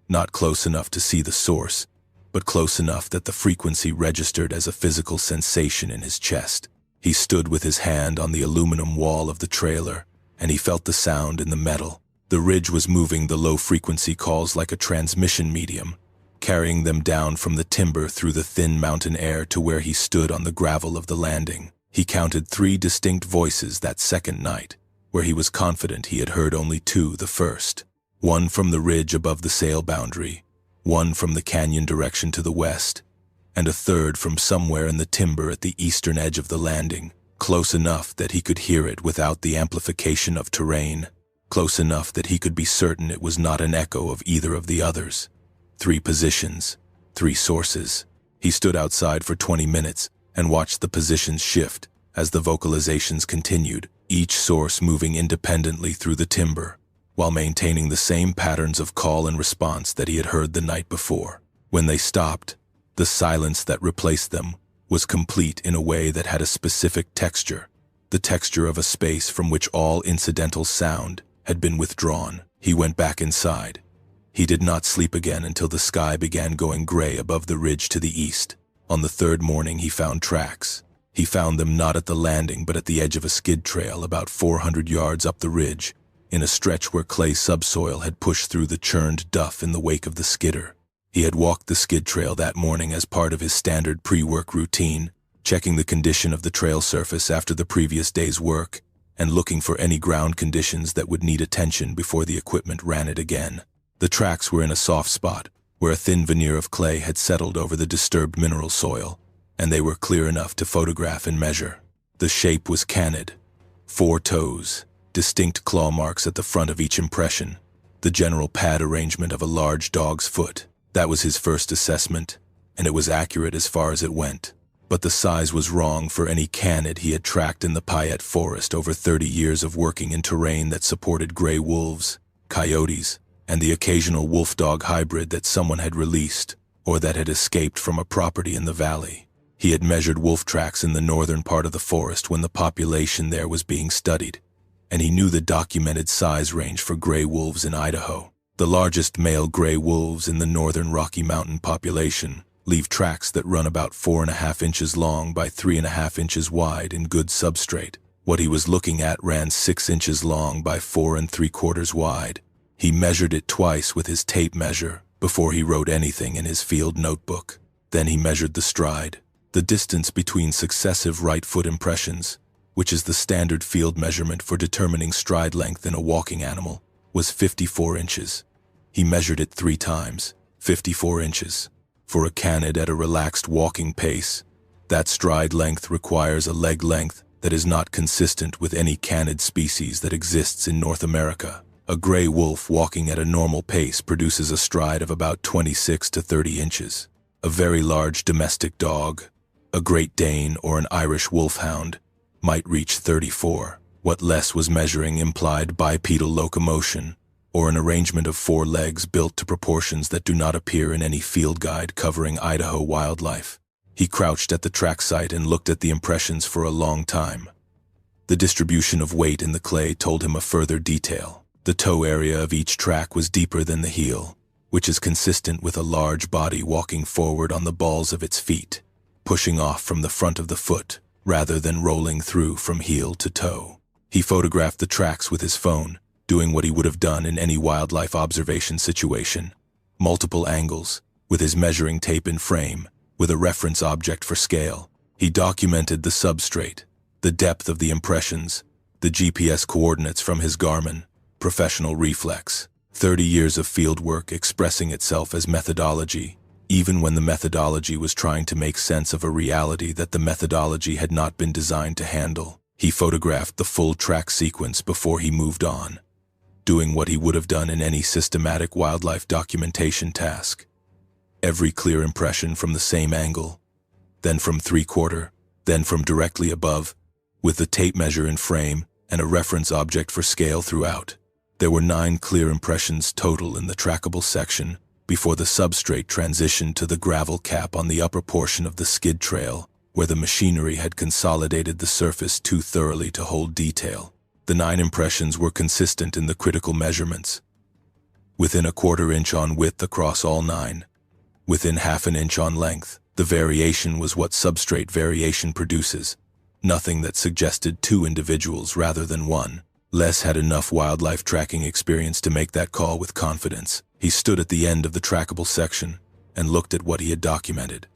Not close enough to see the source, but close enough that the frequency registered as a physical sensation in his chest. He stood with his hand on the aluminum wall of the trailer, and he felt the sound in the metal. The ridge was moving the low-frequency calls like a transmission medium, carrying them down from the timber through the thin mountain air to where he stood on the gravel of the landing. He counted 3 distinct voices that second night, where he was confident he had heard only 2 the first. One from the ridge above the sail boundary, one from the canyon direction to the west, and a third from somewhere in the timber at the eastern edge of the landing, close enough that he could hear it without the amplification of terrain, close enough that he could be certain it was not an echo of either of the others. 3 positions, 3 sources. He stood outside for 20 minutes and watched the positions shift as the vocalizations continued, each source moving independently through the timber, while maintaining the same patterns of call and response that he had heard the night before. When they stopped, the The silence that replaced them was complete in a way that had a specific texture, the texture of a space from which all incidental sound had been withdrawn. He went back inside. He did not sleep again until the sky began going gray above the ridge to the east. On the third morning, he found tracks. He found them not at the landing but at the edge of a skid trail about 400 yards up the ridge, in a stretch where clay subsoil had pushed through the churned duff in the wake of the skidder. He had walked the skid trail that morning as part of his standard pre-work routine, checking the condition of the trail surface after the previous day's work, and looking for any ground conditions that would need attention before the equipment ran it again. The tracks were in a soft spot, where a thin veneer of clay had settled over the disturbed mineral soil, and they were clear enough to photograph and measure. The shape was canid. 4 toes, distinct claw marks at the front of each impression, the general pad arrangement of a large dog's foot. That was his first assessment, and it was accurate as far as it went. But the size was wrong for any canid he had tracked in the Payette forest over 30 years of working in terrain that supported gray wolves, coyotes, and the occasional wolf-dog hybrid that someone had released or that had escaped from a property in the valley. He had measured wolf tracks in the northern part of the forest when the population there was being studied, and he knew the documented size range for gray wolves in Idaho. The largest male gray wolves in the northern Rocky Mountain population leave tracks that run about 4.5 inches long by 3.5 inches wide in good substrate. What he was looking at ran 6 inches long by 4 3/4 wide. He measured it twice with his tape measure before he wrote anything in his field notebook. Then he measured the stride, the distance between successive right foot impressions, which is the standard field measurement for determining stride length in a walking animal, was 54 inches. He measured it 3 times, 54 inches. For a canid at a relaxed walking pace, that stride length requires a leg length that is not consistent with any canid species that exists in North America. A gray wolf walking at a normal pace produces a stride of about 26 to 30 inches. A very large domestic dog, a Great Dane or an Irish wolfhound, might reach 34. What Les was measuring implied bipedal locomotion, or an arrangement of 4 legs built to proportions that do not appear in any field guide covering Idaho wildlife. He crouched at the track site and looked at the impressions for a long time. The distribution of weight in the clay told him a further detail. The toe area of each track was deeper than the heel, which is consistent with a large body walking forward on the balls of its feet, pushing off from the front of the foot, rather than rolling through from heel to toe. He photographed the tracks with his phone, doing what he would have done in any wildlife observation situation. Multiple angles, with his measuring tape in frame, with a reference object for scale. He documented the substrate, the depth of the impressions, the GPS coordinates from his Garmin, professional reflex. 30 years of field work expressing itself as methodology, even when the methodology was trying to make sense of a reality that the methodology had not been designed to handle. He photographed the full track sequence before he moved on, doing what he would have done in any systematic wildlife documentation task. Every clear impression from the same angle, then from 3/4, then from directly above, with the tape measure in frame and a reference object for scale throughout. There were 9 clear impressions total in the trackable section before the substrate transitioned to the gravel cap on the upper portion of the skid trail, where the machinery had consolidated the surface too thoroughly to hold detail. The 9 impressions were consistent in the critical measurements. Within 1/4 inch on width across all 9, within 1/2 inch on length. The variation was what substrate variation produces, nothing that suggested 2 individuals rather than 1. Les had enough wildlife tracking experience to make that call with confidence. He stood at the end of the trackable section and looked at what he had documented.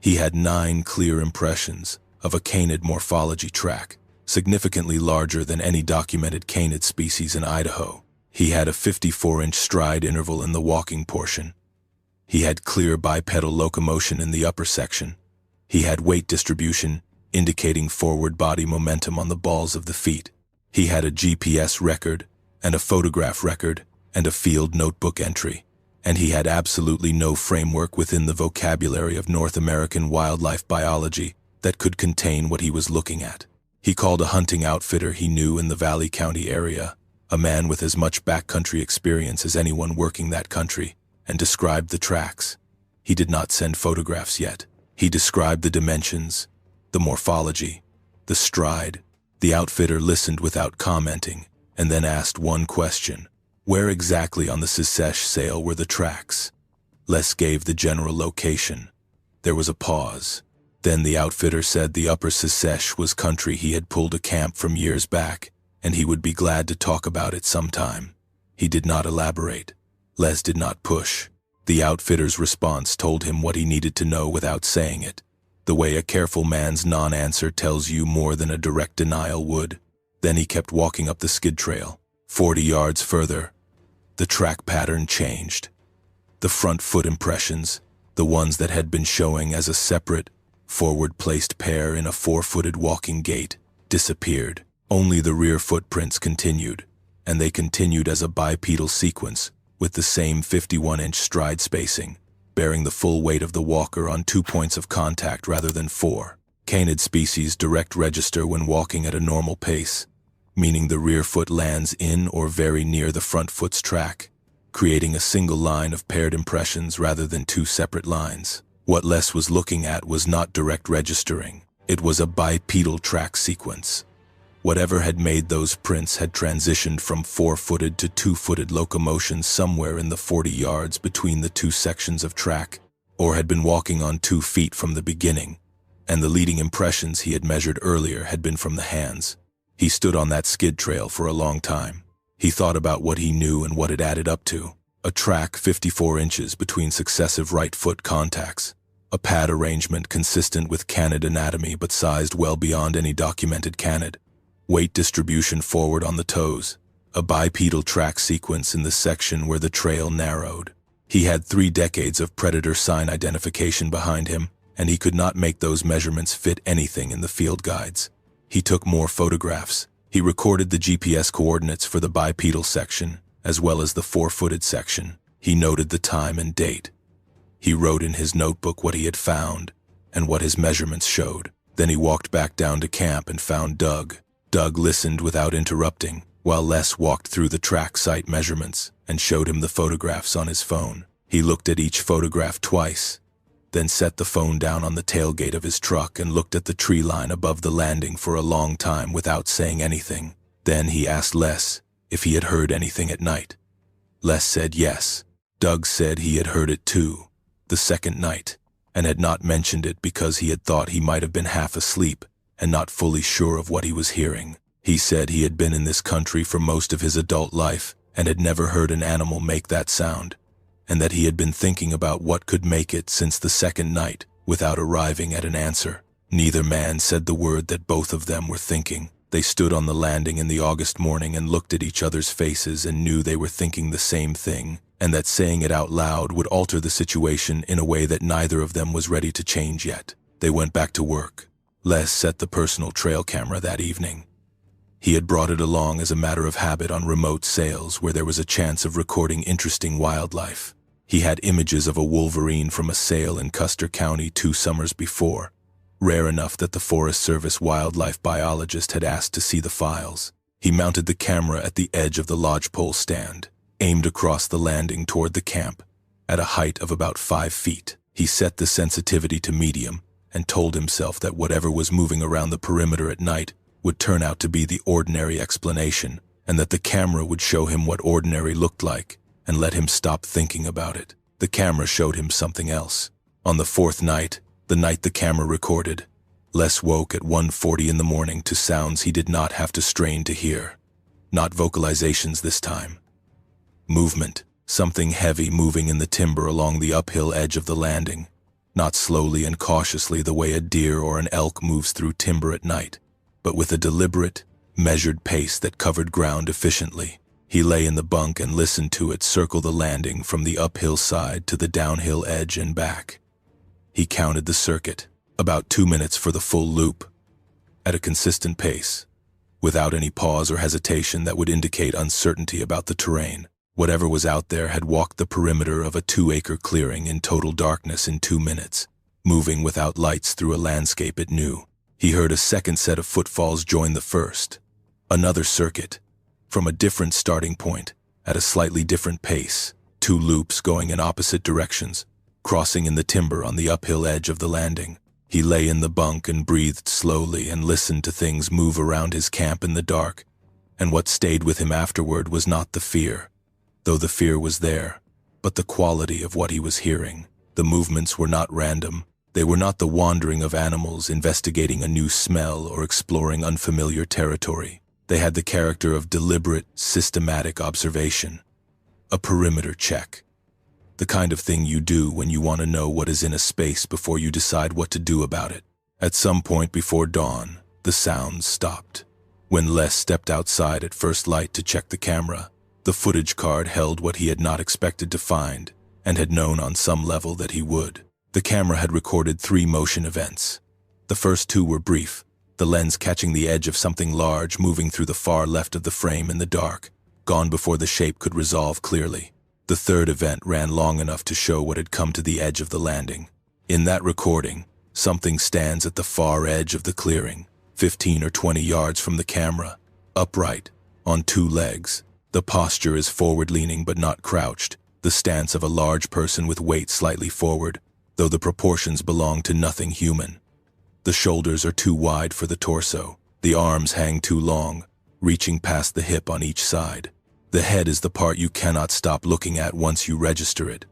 He had 9 clear impressions of a canid morphology track, significantly larger than any documented canid species in Idaho. He had a 54-inch stride interval in the walking portion. He had clear bipedal locomotion in the upper section. He had weight distribution, indicating forward body momentum on the balls of the feet. He had a GPS record, and a photograph record, and a field notebook entry. And he had absolutely no framework within the vocabulary of North American wildlife biology that could contain what he was looking at. He called a hunting outfitter he knew in the Valley County area, a man with as much backcountry experience as anyone working that country, and described the tracks. He did not send photographs yet. He described the dimensions, the morphology, the stride. The outfitter listened without commenting, and then asked one question. Where exactly on the Secesh sail were the tracks? Les gave the general location. There was a pause. Then the outfitter said the upper Secesh was country he had pulled a camp from years back, and he would be glad to talk about it sometime. He did not elaborate. Les did not push. The outfitter's response told him what he needed to know without saying it, the way a careful man's non-answer tells you more than a direct denial would. Then he kept walking up the skid trail. 40 yards further, the track pattern changed. The front foot impressions, the ones that had been showing as a separate, forward-placed pair in a 4-footed walking gait, disappeared. Only the rear footprints continued, and they continued as a bipedal sequence with the same 51-inch stride spacing, bearing the full weight of the walker on 2 points of contact rather than 4. Canid species direct register when walking at a normal pace, meaning the rear foot lands in or very near the front foot's track, creating a single line of paired impressions rather than 2 separate lines. What Les was looking at was not direct registering. It was a bipedal track sequence. Whatever had made those prints had transitioned from 4-footed to 2-footed locomotion somewhere in the 40 yards between the 2 sections of track, or had been walking on 2 feet from the beginning, and the leading impressions he had measured earlier had been from the hands. He stood on that skid trail for a long time. He thought about what he knew and what it added up to. A track 54 inches between successive right foot contacts, a pad arrangement consistent with canid anatomy but sized well beyond any documented canid, weight distribution forward on the toes, a bipedal track sequence in the section where the trail narrowed. He had 3 decades of predator sign identification behind him, and he could not make those measurements fit anything in the field guides. He took more photographs. He recorded the GPS coordinates for the bipedal section, as well as the 4-footed section. He noted the time and date. He wrote in his notebook what he had found and what his measurements showed. Then he walked back down to camp and found Doug. Doug listened without interrupting, while Les walked through the track site measurements and showed him the photographs on his phone. He looked at each photograph twice, then set the phone down on the tailgate of his truck and looked at the tree line above the landing for a long time without saying anything. Then he asked Les if he had heard anything at night. Les said yes. Doug said he had heard it too, the second night, and had not mentioned it because he had thought he might have been half asleep and not fully sure of what he was hearing. He said he had been in this country for most of his adult life and had never heard an animal make that sound, and that he had been thinking about what could make it since the second night without arriving at an answer. Neither man said the word that both of them were thinking. They stood on the landing in the August morning and looked at each other's faces and knew they were thinking the same thing, and that saying it out loud would alter the situation in a way that neither of them was ready to change yet. They went back to work. Les set the personal trail camera that evening. He had brought it along as a matter of habit on remote sails where there was a chance of recording interesting wildlife. He had images of a wolverine from a sail in Custer County 2 summers before, rare enough that the Forest Service wildlife biologist had asked to see the files. He mounted the camera at the edge of the lodgepole stand, aimed across the landing toward the camp, at a height of about 5 feet. He set the sensitivity to medium and told himself that whatever was moving around the perimeter at night would turn out to be the ordinary explanation, and that the camera would show him what ordinary looked like and let him stop thinking about it. The camera showed him something else. On the 4th night, the night the camera recorded, Les woke at 1:40 in the morning to sounds he did not have to strain to hear. Not vocalizations this time. Movement, something heavy moving in the timber along the uphill edge of the landing, not slowly and cautiously the way a deer or an elk moves through timber at night, but with a deliberate, measured pace that covered ground efficiently. He lay in the bunk and listened to it circle the landing from the uphill side to the downhill edge and back. He counted the circuit, about 2 minutes for the full loop, at a consistent pace, without any pause or hesitation that would indicate uncertainty about the terrain. Whatever was out there had walked the perimeter of a 2-acre clearing in total darkness in 2 minutes, moving without lights through a landscape it knew. He heard a second set of footfalls join the first. Another circuit, from a different starting point, at a slightly different pace, 2 loops going in opposite directions, crossing in the timber on the uphill edge of the landing. He lay in the bunk and breathed slowly and listened to things move around his camp in the dark. And what stayed with him afterward was not the fear, though the fear was there, but the quality of what he was hearing. The movements were not random. They were not the wandering of animals investigating a new smell or exploring unfamiliar territory. They had the character of deliberate, systematic observation. A perimeter check. The kind of thing you do when you want to know what is in a space before you decide what to do about it. At some point before dawn, the sounds stopped. When Les stepped outside at first light to check the camera, the footage card held what he had not expected to find, and had known on some level that he would. The camera had recorded 3 motion events. The first 2 were brief, the lens catching the edge of something large moving through the far left of the frame in the dark, gone before the shape could resolve clearly. The third event ran long enough to show what had come to the edge of the landing. In that recording, something stands at the far edge of the clearing, 15 or 20 yards from the camera, upright, on 2 legs. The posture is forward-leaning but not crouched, the stance of a large person with weight slightly forward, though the proportions belong to nothing human. The shoulders are too wide for the torso, the arms hang too long, reaching past the hip on each side. The head is the part you cannot stop looking at once you register it,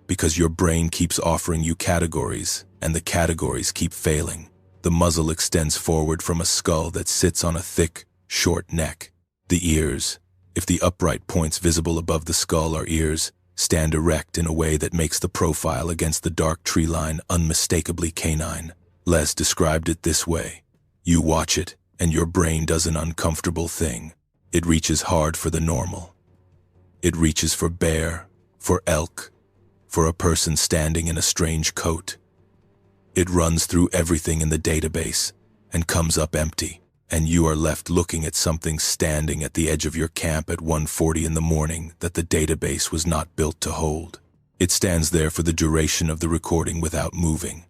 because your brain keeps offering you categories, and the categories keep failing. The muzzle extends forward from a skull that sits on a thick, short neck. The ears, if the upright points visible above the skull are ears, stand erect in a way that makes the profile against the dark tree line unmistakably canine. Les described it this way: you watch it, and your brain does an uncomfortable thing. It reaches hard for the normal. It reaches for bear, for elk, for a person standing in a strange coat. It runs through everything in the database and comes up empty, and you are left looking at something standing at the edge of your camp at 1:40 in the morning that the database was not built to hold. It stands there for the duration of the recording without moving,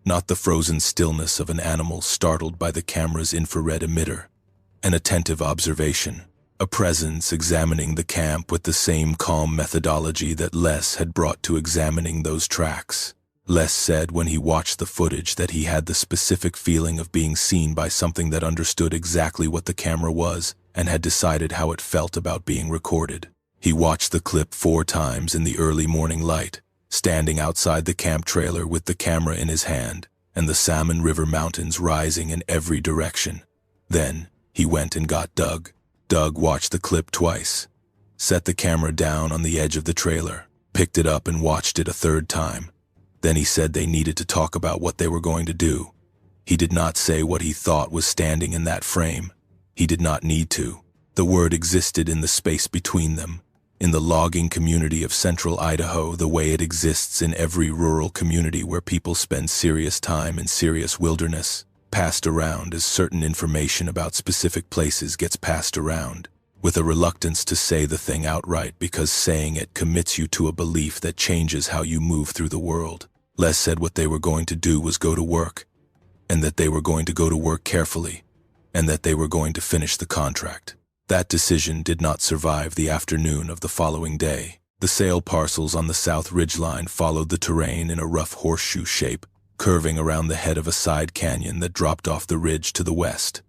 not the frozen stillness of an animal startled by the camera's infrared emitter. An attentive observation, a presence examining the camp with the same calm methodology that Les had brought to examining those tracks. Les said when he watched the footage that he had the specific feeling of being seen by something that understood exactly what the camera was and had decided how it felt about being recorded. He watched the clip 4 times in the early morning light, standing outside the camp trailer with the camera in his hand and the Salmon River Mountains rising in every direction. Then, he went and got Doug. Doug watched the clip twice, set the camera down on the edge of the trailer, picked it up and watched it a 3rd time. Then he said they needed to talk about what they were going to do. He did not say what he thought was standing in that frame. He did not need to. The word existed in the space between them, in the logging community of central Idaho the way it exists in every rural community where people spend serious time in serious wilderness. Passed around as certain information about specific places gets passed around, with a reluctance to say the thing outright because saying it commits you to a belief that changes how you move through the world. Les said what they were going to do was go to work, and that they were going to go to work carefully, and that they were going to finish the contract. That decision did not survive the afternoon of the following day. The sale parcels on the south ridgeline followed the terrain in a rough horseshoe shape, curving around the head of a side canyon that dropped off the ridge to the west.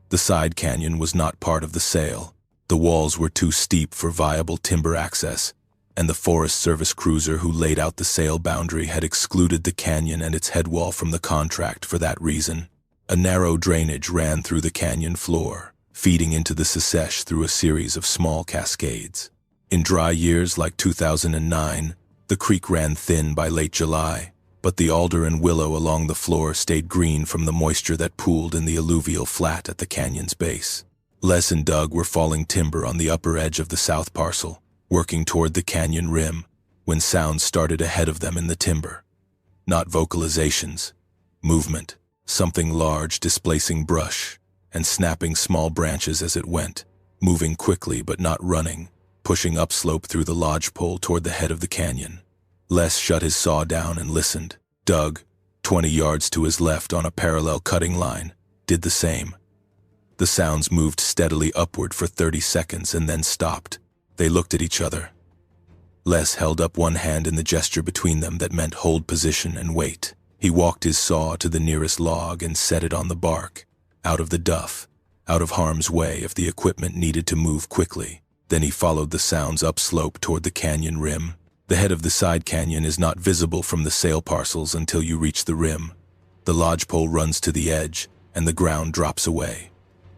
The side canyon was not part of the sale. The walls were too steep for viable timber access, and the Forest Service cruiser who laid out the sale boundary had excluded the canyon and its headwall from the contract for that reason. A narrow drainage ran through the canyon floor, feeding into the Secesh through a series of small cascades. In dry years like 2009, the creek ran thin by late July, but the alder and willow along the floor stayed green from the moisture that pooled in the alluvial flat at the canyon's base. Les and Doug were falling timber on the upper edge of the south parcel, working toward the canyon rim, when sounds started ahead of them in the timber. Not vocalizations, movement, something large displacing brush and snapping small branches as it went, moving quickly but not running, pushing upslope through the lodgepole toward the head of the canyon. Les shut his saw down and listened. Doug, 20 yards to his left on a parallel cutting line, did the same. The sounds moved steadily upward for 30 seconds and then stopped. They looked at each other. Les held up one hand in the gesture between them that meant hold position and wait. He walked his saw to the nearest log and set it on the bark, out of the duff, out of harm's way if the equipment needed to move quickly. Then he followed the sounds upslope toward the canyon rim. The head of the side canyon is not visible from the sail parcels until you reach the rim. The lodgepole runs to the edge, and the ground drops away.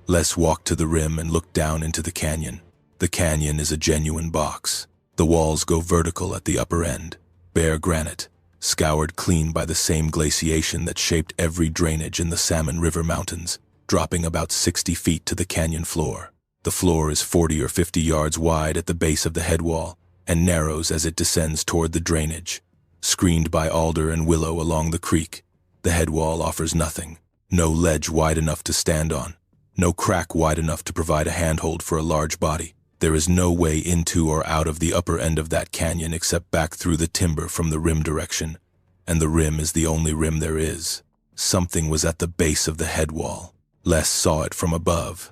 Les walked to the rim and looked down into the canyon. The canyon is a genuine box. The walls go vertical at the upper end, bare granite, scoured clean by the same glaciation that shaped every drainage in the Salmon River Mountains, dropping about 60 feet to the canyon floor. The floor is 40 or 50 yards wide at the base of the head wall and narrows as it descends toward the drainage. Screened by alder and willow along the creek, the head wall offers nothing. No ledge wide enough to stand on, no crack wide enough to provide a handhold for a large body. There is no way into or out of the upper end of that canyon except back through the timber from the rim direction, and the rim is the only rim there is. Something was at the base of the head wall. Les saw it from above.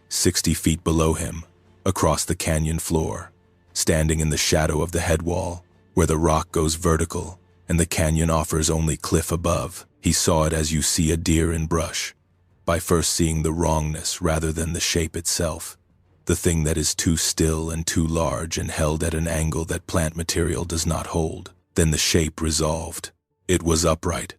60 feet below him, across the canyon floor, standing in the shadow of the head wall, where the rock goes vertical and the canyon offers only cliff above. He saw it as you see a deer in brush, by first seeing the wrongness rather than the shape itself, the thing that is too still and too large and held at an angle that plant material does not hold. Then the shape resolved. It was upright,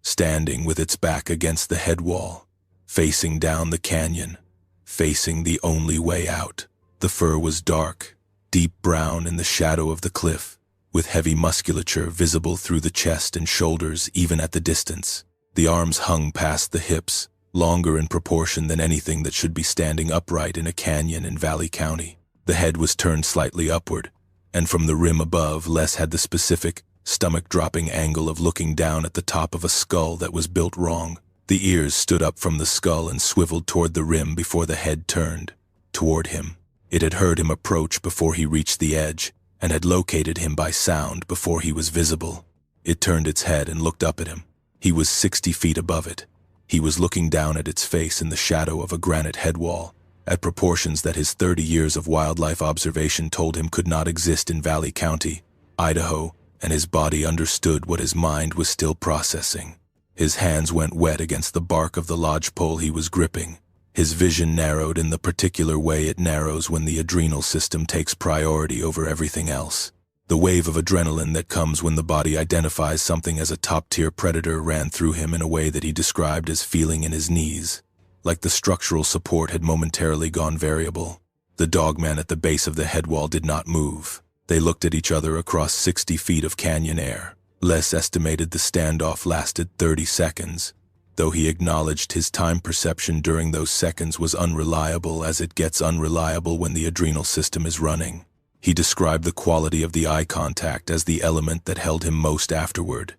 standing with its back against the head wall, facing down the canyon, facing the only way out. The fur was dark, deep brown in the shadow of the cliff, with heavy musculature visible through the chest and shoulders even at the distance. The arms hung past the hips, longer in proportion than anything that should be standing upright in a canyon in Valley County. The head was turned slightly upward, and from the rim above, Les had the specific, stomach-dropping angle of looking down at the top of a skull that was built wrong. The ears stood up from the skull and swiveled toward the rim before the head turned toward him. It had heard him approach before he reached the edge, and had located him by sound before he was visible. It turned its head and looked up at him. He was 60 feet above it. He was looking down at its face in the shadow of a granite head wall, at proportions that his 30 years of wildlife observation told him could not exist in Valley County, Idaho, and his body understood what his mind was still processing. His hands went wet against the bark of the lodgepole he was gripping. His vision narrowed in the particular way it narrows when the adrenal system takes priority over everything else. The wave of adrenaline that comes when the body identifies something as a top-tier predator ran through him in a way that he described as feeling in his knees, like the structural support had momentarily gone variable. The dogman at the base of the head wall did not move. They looked at each other across 60 feet of canyon air. Les estimated the standoff lasted 30 seconds, though he acknowledged his time perception during those seconds was unreliable, as it gets unreliable when the adrenal system is running. He described the quality of the eye contact as the element that held him most afterward,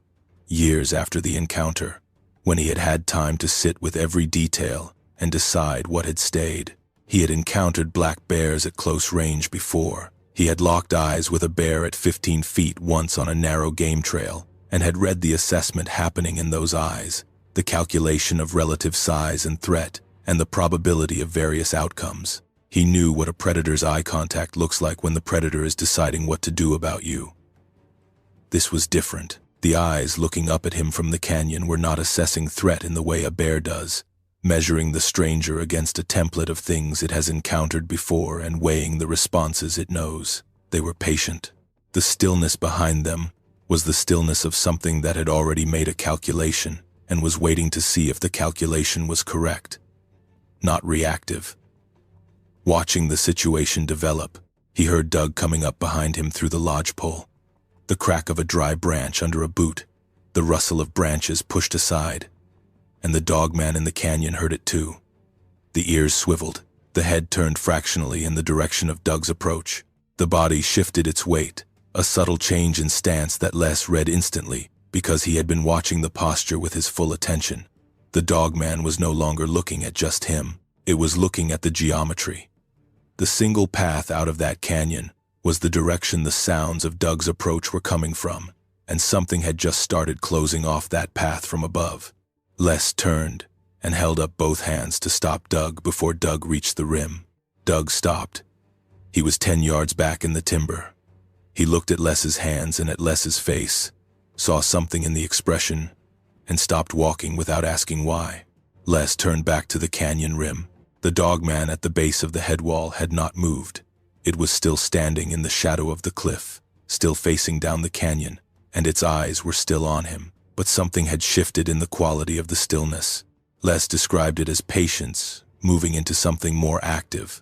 years after the encounter, when he had had time to sit with every detail and decide what had stayed. He had encountered black bears at close range before. He had locked eyes with a bear at 15 feet once on a narrow game trail, and had read the assessment happening in those eyes, the calculation of relative size and threat, and the probability of various outcomes. He knew what a predator's eye contact looks like when the predator is deciding what to do about you. This was different. The eyes looking up at him from the canyon were not assessing threat in the way a bear does, measuring the stranger against a template of things it has encountered before and weighing the responses it knows. They were patient. The stillness behind them was the stillness of something that had already made a calculation and was waiting to see if the calculation was correct, not reactive. Watching the situation develop, he heard Doug coming up behind him through the lodgepole. The crack of a dry branch under a boot, the rustle of branches pushed aside, and the dogman in the canyon heard it too. The ears swiveled, the head turned fractionally in the direction of Doug's approach. The body shifted its weight, a subtle change in stance that Les read instantly, because he had been watching the posture with his full attention. The dogman was no longer looking at just him. It was looking at the geometry. The single path out of that canyon was the direction the sounds of Doug's approach were coming from, and something had just started closing off that path from above. Les turned and held up both hands to stop Doug before Doug reached the rim. Doug stopped. He was 10 yards back in the timber, He looked at Les's hands and at Les's face, saw something in the expression, and stopped walking without asking why. Les turned back to the canyon rim. The Dogman at the base of the head wall had not moved. It was still standing in the shadow of the cliff, still facing down the canyon, and its eyes were still on him. But something had shifted in the quality of the stillness. Les described it as patience, moving into something more active.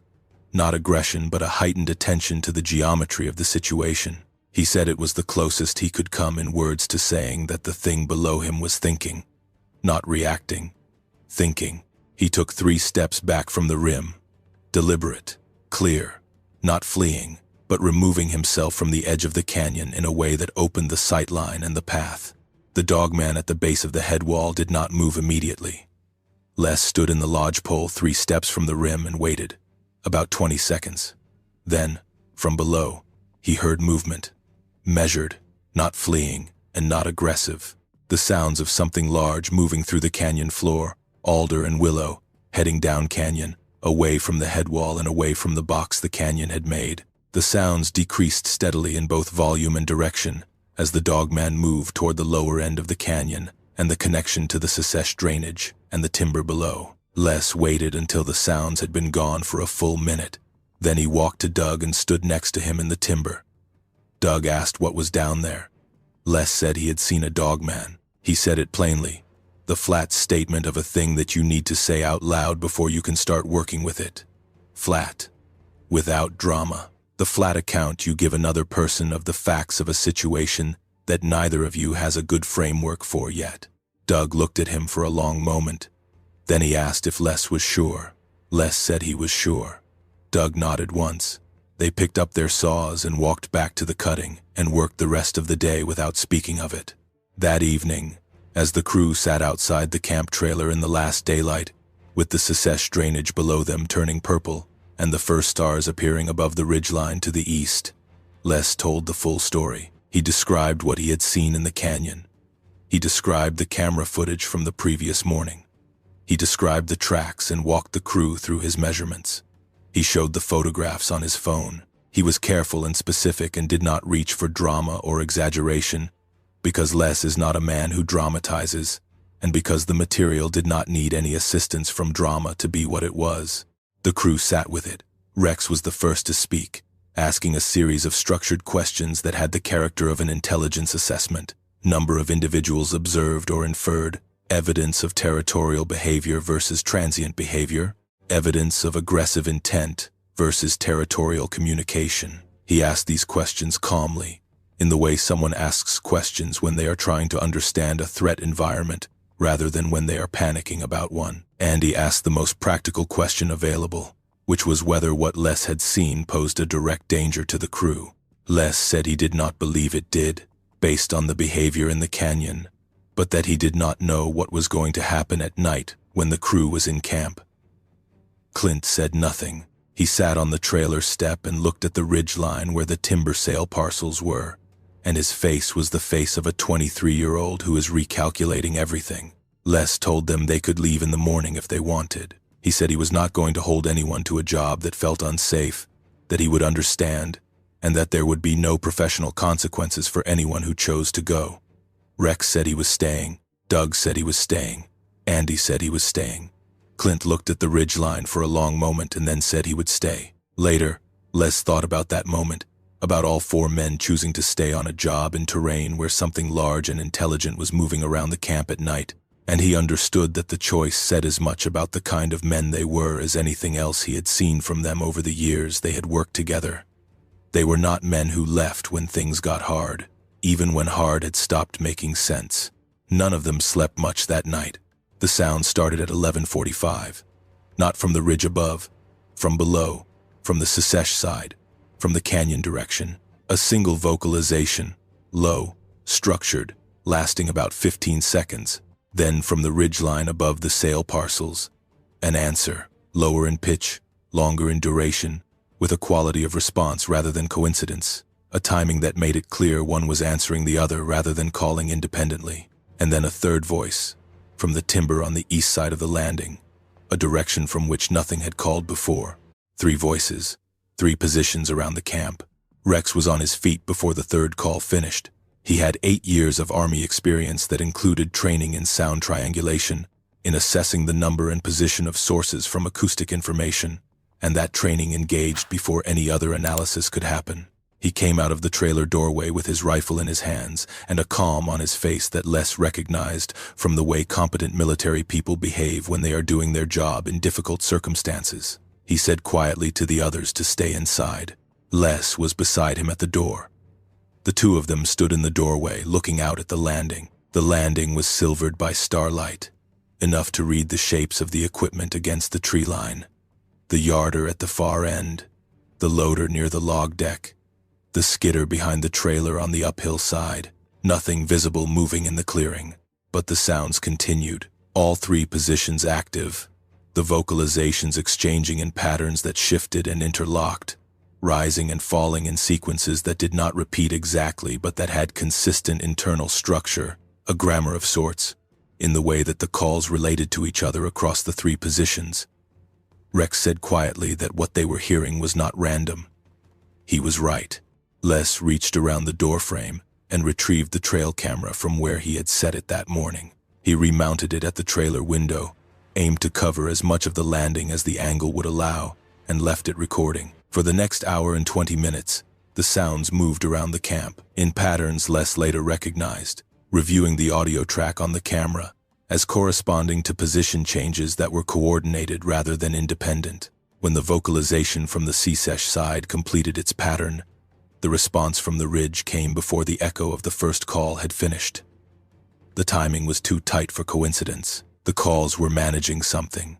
Not aggression, but a heightened attention to the geometry of the situation. He said it was the closest he could come in words to saying that the thing below him was thinking. Not reacting. Thinking. He took 3 steps back from the rim. Deliberate. Clear. Not fleeing, but removing himself from the edge of the canyon in a way that opened the sight line and the path. The Dogman at the base of the head wall did not move immediately. Les stood in the lodgepole 3 steps from the rim and waited. About 20 seconds. Then, from below, he heard movement. Measured, not fleeing, and not aggressive. The sounds of something large moving through the canyon floor, alder and willow, heading down canyon, away from the head wall and away from the box the canyon had made. The sounds decreased steadily in both volume and direction as the Dogman moved toward the lower end of the canyon and the connection to the Secesh drainage and the timber below. Les waited until the sounds had been gone for a full minute. Then he walked to Doug and stood next to him in the timber. Doug asked what was down there. Les said he had seen a Dogman. He said it plainly. The flat statement of a thing that you need to say out loud before you can start working with it. Flat. Without drama. The flat account you give another person of the facts of a situation that neither of you has a good framework for yet. Doug looked at him for a long moment. Then he asked if Les was sure. Les said he was sure. Doug nodded once. They picked up their saws and walked back to the cutting and worked the rest of the day without speaking of it. That evening, as the crew sat outside the camp trailer in the last daylight, with the Secesh drainage below them turning purple and the first stars appearing above the ridgeline to the east, Les told the full story. He described what he had seen in the canyon. He described the camera footage from the previous morning. He described the tracks and walked the crew through his measurements. He showed the photographs on his phone. He was careful and specific and did not reach for drama or exaggeration, because Les is not a man who dramatizes, and because the material did not need any assistance from drama to be what it was. The crew sat with it. Rex was the first to speak, asking a series of structured questions that had the character of an intelligence assessment. Number of individuals observed or inferred, evidence of territorial behavior versus transient behavior, evidence of aggressive intent versus territorial communication. He asked these questions calmly, in the way someone asks questions when they are trying to understand a threat environment rather than when they are panicking about one. And he asked the most practical question available, which was whether what Les had seen posed a direct danger to the crew. Les said he did not believe it did, based on the behavior in the canyon, but that he did not know what was going to happen at night when the crew was in camp. Clint said nothing. He sat on the trailer step and looked at the ridgeline where the timber sale parcels were, and his face was the face of a 23-year-old who is recalculating everything. Les told them they could leave in the morning if they wanted. He said he was not going to hold anyone to a job that felt unsafe, that he would understand, and that there would be no professional consequences for anyone who chose to go. Rex said he was staying. Doug said he was staying. Andy said he was staying. Clint looked at the ridgeline for a long moment and then said he would stay. Later, Les thought about that moment, about all 4 men choosing to stay on a job in terrain where something large and intelligent was moving around the camp at night, and he understood that the choice said as much about the kind of men they were as anything else he had seen from them over the years they had worked together. They were not men who left when things got hard, even when hard had stopped making sense. None of them slept much that night. The sound started at 11:45. Not from the ridge above, from below, from the Secesh side, from the canyon direction. A single vocalization, low, structured, lasting about 15 seconds. Then from the ridgeline above the sale parcels, an answer, lower in pitch, longer in duration, with a quality of response rather than coincidence, a timing that made it clear one was answering the other rather than calling independently. And then a third voice, from the timber on the east side of the landing, a direction from which nothing had called before. 3 voices, 3 positions around the camp, Rex was on his feet before the third call finished. He had 8 years of Army experience that included training in sound triangulation, in assessing the number and position of sources from acoustic information, and that training engaged before any other analysis could happen. He came out of the trailer doorway with his rifle in his hands and a calm on his face that Les recognized from the way competent military people behave when they are doing their job in difficult circumstances. He said quietly to the others to stay inside. Les was beside him at the door. The two of them stood in the doorway, looking out at the landing. The landing was silvered by starlight, enough to read the shapes of the equipment against the tree line. The yarder at the far end, the loader near the log deck, the skidder behind the trailer on the uphill side. Nothing visible moving in the clearing, but the sounds continued, all 3 positions active, the vocalizations exchanging in patterns that shifted and interlocked, rising and falling in sequences that did not repeat exactly but that had consistent internal structure, a grammar of sorts, in the way that the calls related to each other across the 3 positions. Rex said quietly that what they were hearing was not random. He was right. Les reached around the doorframe and retrieved the trail camera from where he had set it that morning. He remounted it at the trailer window, aimed to cover as much of the landing as the angle would allow, and left it recording. For the next hour and 20 minutes, the sounds moved around the camp, in patterns Les later recognized, reviewing the audio track on the camera as corresponding to position changes that were coordinated rather than independent. When the vocalization from the Secesh side completed its pattern, the response from the ridge came before the echo of the first call had finished. The timing was too tight for coincidence. The calls were managing something.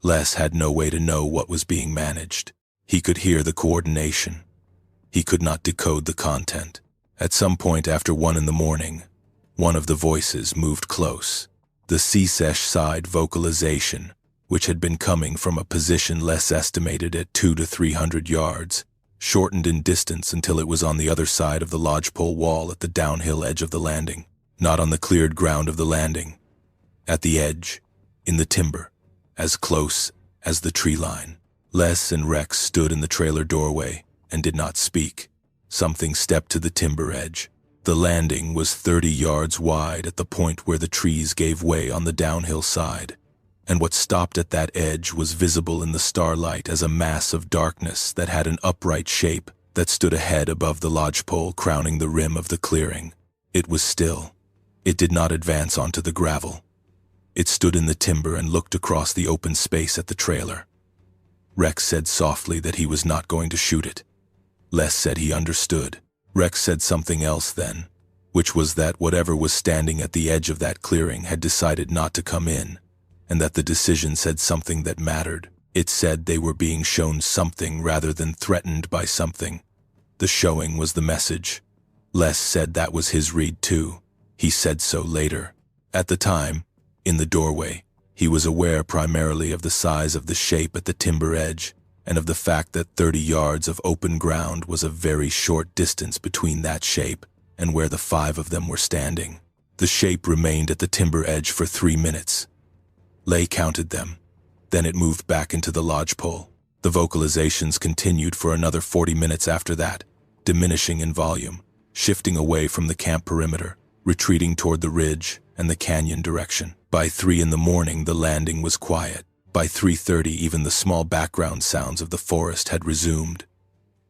Les had no way to know what was being managed. He could hear the coordination. He could not decode the content. At some point after 1 in the morning, one of the voices moved close. The Secesh side vocalization, which had been coming from a position Les estimated at 200 to 300 yards, shortened in distance until it was on the other side of the lodgepole wall at the downhill edge of the landing, not on the cleared ground of the landing. At the edge, in the timber, as close as the tree line. Les and Rex stood in the trailer doorway and did not speak. Something stepped to the timber edge. The landing was 30 yards wide at the point where the trees gave way on the downhill side, and what stopped at that edge was visible in the starlight as a mass of darkness that had an upright shape that stood ahead above the lodgepole crowning the rim of the clearing. It was still. It did not advance onto the gravel. It stood in the timber and looked across the open space at the trailer. Rex said softly that he was not going to shoot it. Les said he understood. Rex said something else then, which was that whatever was standing at the edge of that clearing had decided not to come in, and that the decision said something that mattered. It said they were being shown something rather than threatened by something. The showing was the message. Les said that was his read too. He said so later. At the time, in the doorway, he was aware primarily of the size of the shape at the timber edge and of the fact that 30 yards of open ground was a very short distance between that shape and where the 5 of them were standing. The shape remained at the timber edge for 3 minutes. Lay counted them. Then it moved back into the lodgepole. The vocalizations continued for another 40 minutes after that, diminishing in volume, shifting away from the camp perimeter, retreating toward the ridge and the canyon direction. By 3 in the morning, the landing was quiet. By 3:30, even the small background sounds of the forest had resumed.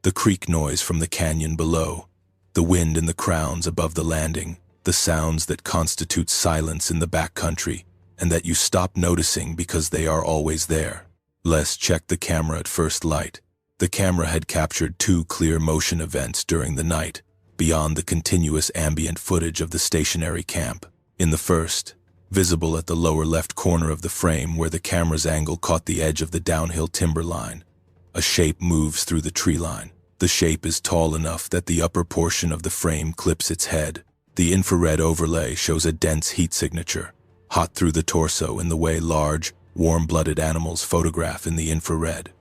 The creek noise from the canyon below, the wind in the crowns above the landing, the sounds that constitute silence in the backcountry, and that you stop noticing because they are always there. Les checked the camera at first light. The camera had captured 2 clear motion events during the night, beyond the continuous ambient footage of the stationary camp. In the first, visible at the lower left corner of the frame where the camera's angle caught the edge of the downhill timber line, a shape moves through the tree line. The shape is tall enough that the upper portion of the frame clips its head. The infrared overlay shows a dense heat signature, hot through the torso in the way large, warm-blooded animals photograph in the infrared.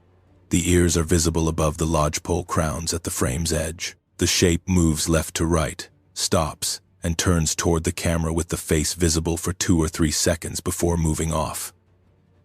The ears are visible above the lodgepole crowns at the frame's edge. The shape moves left to right, stops, and turns toward the camera with the face visible for 2 or 3 seconds before moving off.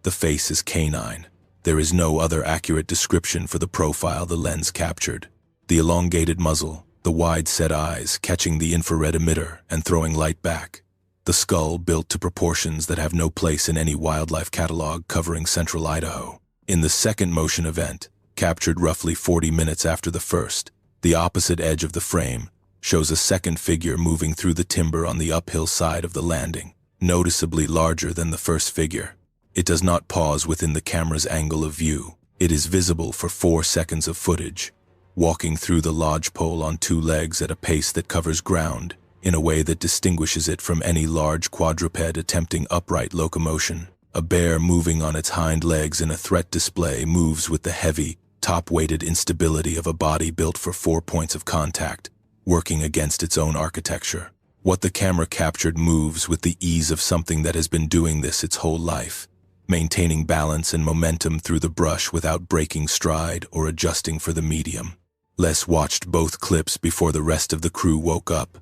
The face is canine. There is no other accurate description for the profile the lens captured. The elongated muzzle, the wide-set eyes catching the infrared emitter and throwing light back. The skull built to proportions that have no place in any wildlife catalog covering central Idaho. In the second motion event, captured roughly 40 minutes after the first, the opposite edge of the frame shows a second figure moving through the timber on the uphill side of the landing, noticeably larger than the first figure. It does not pause within the camera's angle of view. It is visible for 4 seconds of footage, walking through the lodgepole on 2 legs at a pace that covers ground, in a way that distinguishes it from any large quadruped attempting upright locomotion. A bear moving on its hind legs in a threat display moves with the heavy, top-weighted instability of a body built for 4 points of contact, working against its own architecture. What the camera captured moves with the ease of something that has been doing this its whole life, maintaining balance and momentum through the brush without breaking stride or adjusting for the medium. Les watched both clips before the rest of the crew woke up.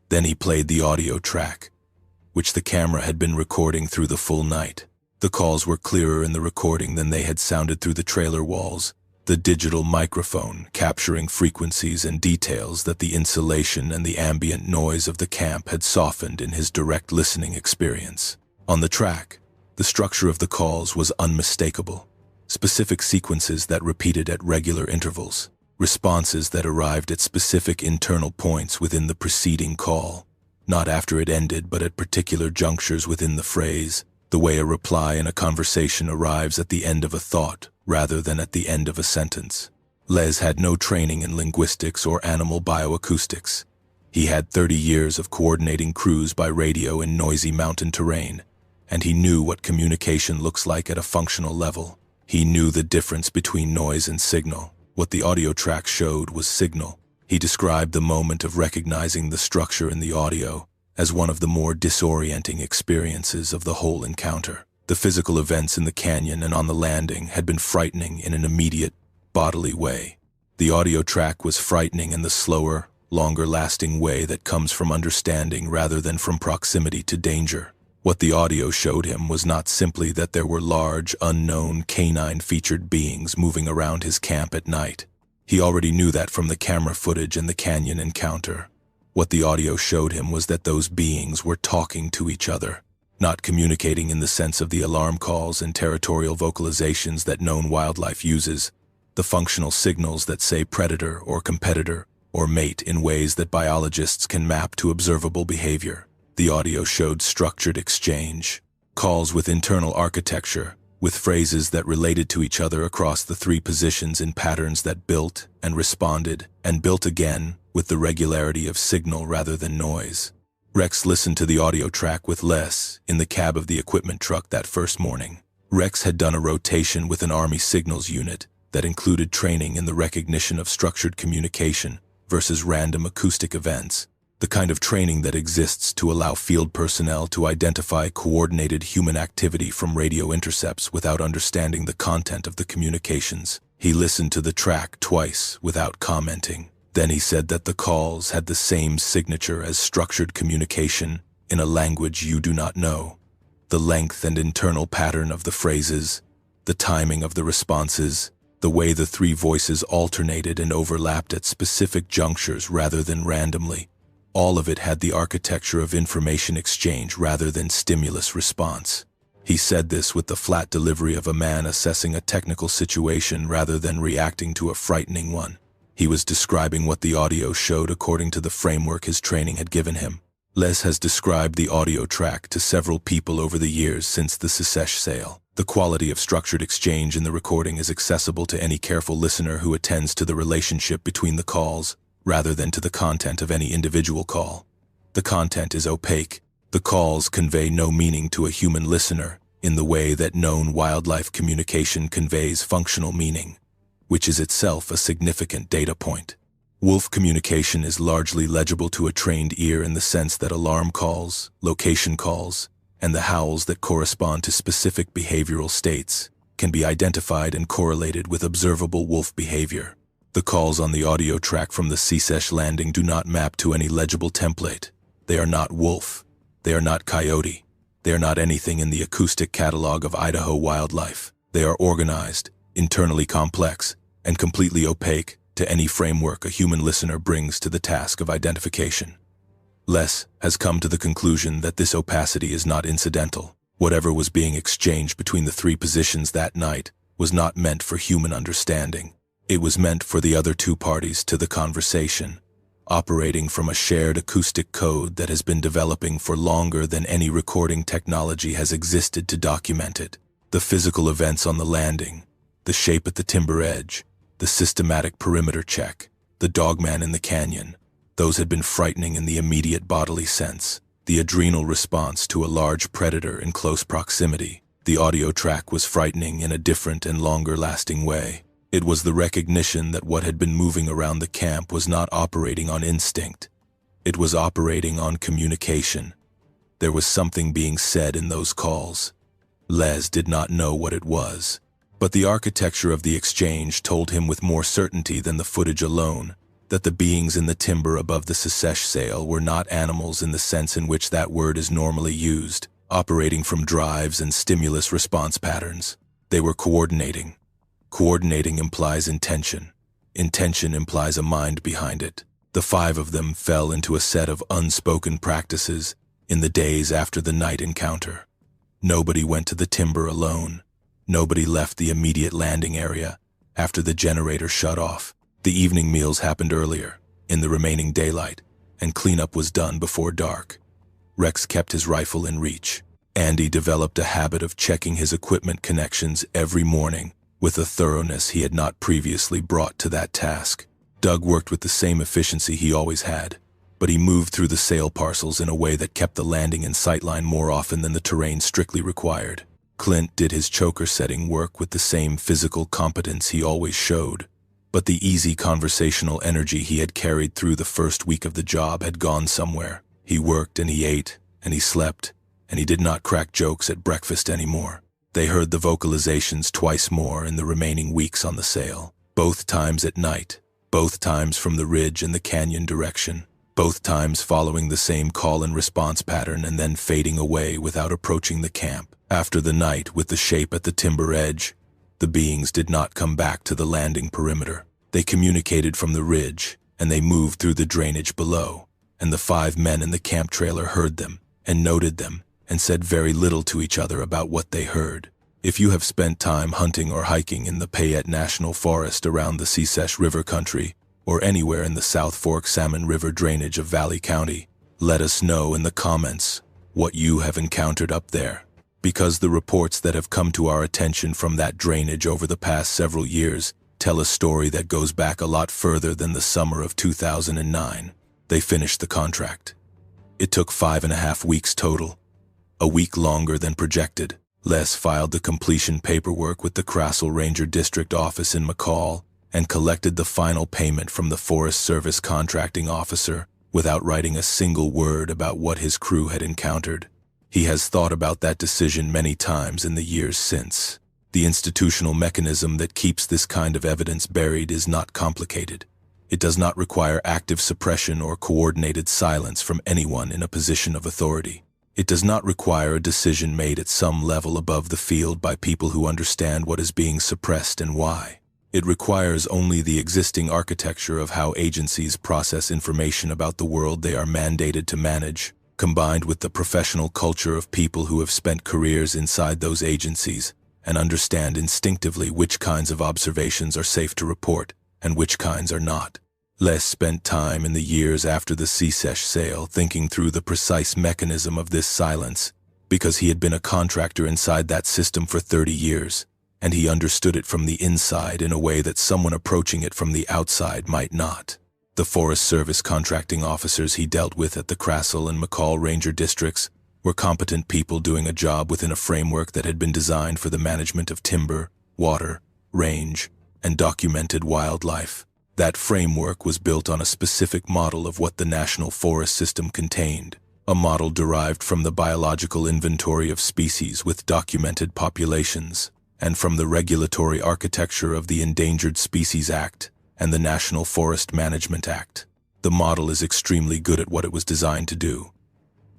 Then he played the audio track, which the camera had been recording through the full night. The calls were clearer in the recording than they had sounded through the trailer walls, the digital microphone capturing frequencies and details that the insulation and the ambient noise of the camp had softened in his direct listening experience. On the track, the structure of the calls was unmistakable. Specific sequences that repeated at regular intervals, responses that arrived at specific internal points within the preceding call, not after it ended but at particular junctures within the phrase, the way a reply in a conversation arrives at the end of a thought rather than at the end of a sentence. Les had no training in linguistics or animal bioacoustics. He had 30 years of coordinating crews by radio in noisy mountain terrain, and he knew what communication looks like at a functional level. He knew the difference between noise and signal. What the audio track showed was signal. He described the moment of recognizing the structure in the audio as one of the more disorienting experiences of the whole encounter. The physical events in the canyon and on the landing had been frightening in an immediate, bodily way. The audio track was frightening in the slower, longer-lasting way that comes from understanding rather than from proximity to danger. What the audio showed him was not simply that there were large, unknown, canine-featured beings moving around his camp at night. He already knew that from the camera footage and the canyon encounter. What the audio showed him was that those beings were talking to each other, not communicating in the sense of the alarm calls and territorial vocalizations that known wildlife uses, the functional signals that say predator or competitor or mate in ways that biologists can map to observable behavior. The audio showed structured exchange, calls with internal architecture, with phrases that related to each other across the 3 positions in patterns that built and responded and built again with the regularity of signal rather than noise. Rex listened to the audio track with Les in the cab of the equipment truck that first morning. Rex had done a rotation with an Army signals unit that included training in the recognition of structured communication versus random acoustic events, the kind of training that exists to allow field personnel to identify coordinated human activity from radio intercepts without understanding the content of the communications. He listened to the track twice without commenting. Then he said that the calls had the same signature as structured communication in a language you do not know. The length and internal pattern of the phrases, the timing of the responses, the way the 3 voices alternated and overlapped at specific junctures rather than randomly. All of it had the architecture of information exchange rather than stimulus response. He said this with the flat delivery of a man assessing a technical situation rather than reacting to a frightening one. He was describing what the audio showed according to the framework his training had given him. Les has described the audio track to several people over the years since the Secesh sale. The quality of structured exchange in the recording is accessible to any careful listener who attends to the relationship between the calls, rather than to the content of any individual call. The content is opaque. The calls convey no meaning to a human listener in the way that known wildlife communication conveys functional meaning, which is itself a significant data point. Wolf communication is largely legible to a trained ear in the sense that alarm calls, location calls, and the howls that correspond to specific behavioral states can be identified and correlated with observable wolf behavior. The calls on the audio track from the Secesh landing do not map to any legible template. They are not wolf. They are not coyote. They are not anything in the acoustic catalog of Idaho wildlife. They are organized, internally complex, and completely opaque to any framework a human listener brings to the task of identification. Les has come to the conclusion that this opacity is not incidental. Whatever was being exchanged between the three positions that night was not meant for human understanding. It was meant for the other two parties to the conversation, operating from a shared acoustic code that has been developing for longer than any recording technology has existed to document it. The physical events on the landing, the shape at the timber edge, the systematic perimeter check, the dogman in the canyon, those had been frightening in the immediate bodily sense. The adrenal response to a large predator in close proximity. The audio track was frightening in a different and longer-lasting way. It was the recognition that what had been moving around the camp was not operating on instinct. It was operating on communication. There was something being said in those calls. Les did not know what it was, but the architecture of the exchange told him with more certainty than the footage alone that the beings in the timber above the Secesh sail were not animals in the sense in which that word is normally used, operating from drives and stimulus response patterns. They were coordinating. Coordinating implies intention. Intention implies a mind behind it. The five of them fell into a set of unspoken practices in the days after the night encounter. Nobody went to the timber alone. Nobody left the immediate landing area after the generator shut off. The evening meals happened earlier, in the remaining daylight, and cleanup was done before dark. Rex kept his rifle in reach. Andy developed a habit of checking his equipment connections every morning with a thoroughness he had not previously brought to that task. Doug worked with the same efficiency he always had, but he moved through the sail parcels in a way that kept the landing in sightline more often than the terrain strictly required. Clint did his choker setting work with the same physical competence he always showed, but the easy conversational energy he had carried through the first week of the job had gone somewhere. He worked and he ate and he slept, and he did not crack jokes at breakfast anymore. They heard the vocalizations twice more in the remaining weeks on the sail, both times at night, both times from the ridge and the canyon direction, both times following the same call and response pattern and then fading away without approaching the camp. After the night with the shape at the timber edge, the beings did not come back to the landing perimeter. They communicated from the ridge, and they moved through the drainage below, and the five men in the camp trailer heard them, and noted them, and said very little to each other about what they heard. If you have spent time hunting or hiking in the Payette National Forest around the Secesh River country, or anywhere in the South Fork Salmon River drainage of Valley County, let us know in the comments what you have encountered up there. Because the reports that have come to our attention from that drainage over the past several years tell a story that goes back a lot further than the summer of 2009. They finished the contract. It took 5.5 weeks total, a week longer than projected. Les filed the completion paperwork with the Crassel Ranger District office in McCall and collected the final payment from the Forest Service contracting officer without writing a single word about what his crew had encountered. He has thought about that decision many times in the years since. The institutional mechanism that keeps this kind of evidence buried is not complicated. It does not require active suppression or coordinated silence from anyone in a position of authority. It does not require a decision made at some level above the field by people who understand what is being suppressed and why. It requires only the existing architecture of how agencies process information about the world they are mandated to manage, combined with the professional culture of people who have spent careers inside those agencies and understand instinctively which kinds of observations are safe to report and which kinds are not. Les spent time in the years after the Secesh sale thinking through the precise mechanism of this silence, because he had been a contractor inside that system for 30 years, and he understood it from the inside in a way that someone approaching it from the outside might not. The Forest Service contracting officers he dealt with at the Crassel and McCall Ranger districts were competent people doing a job within a framework that had been designed for the management of timber, water, range, and documented wildlife. That framework was built on a specific model of what the National Forest System contained, a model derived from the biological inventory of species with documented populations, and from the regulatory architecture of the Endangered Species Act and the National Forest Management Act. The model is extremely good at what it was designed to do.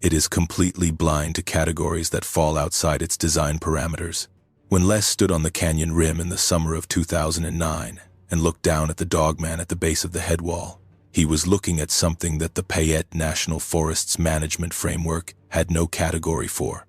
It is completely blind to categories that fall outside its design parameters. When Les stood on the canyon rim in the summer of 2009 and looked down at the Dogman at the base of the head wall. He was looking at something that the Payette National Forests Management Framework had no category for,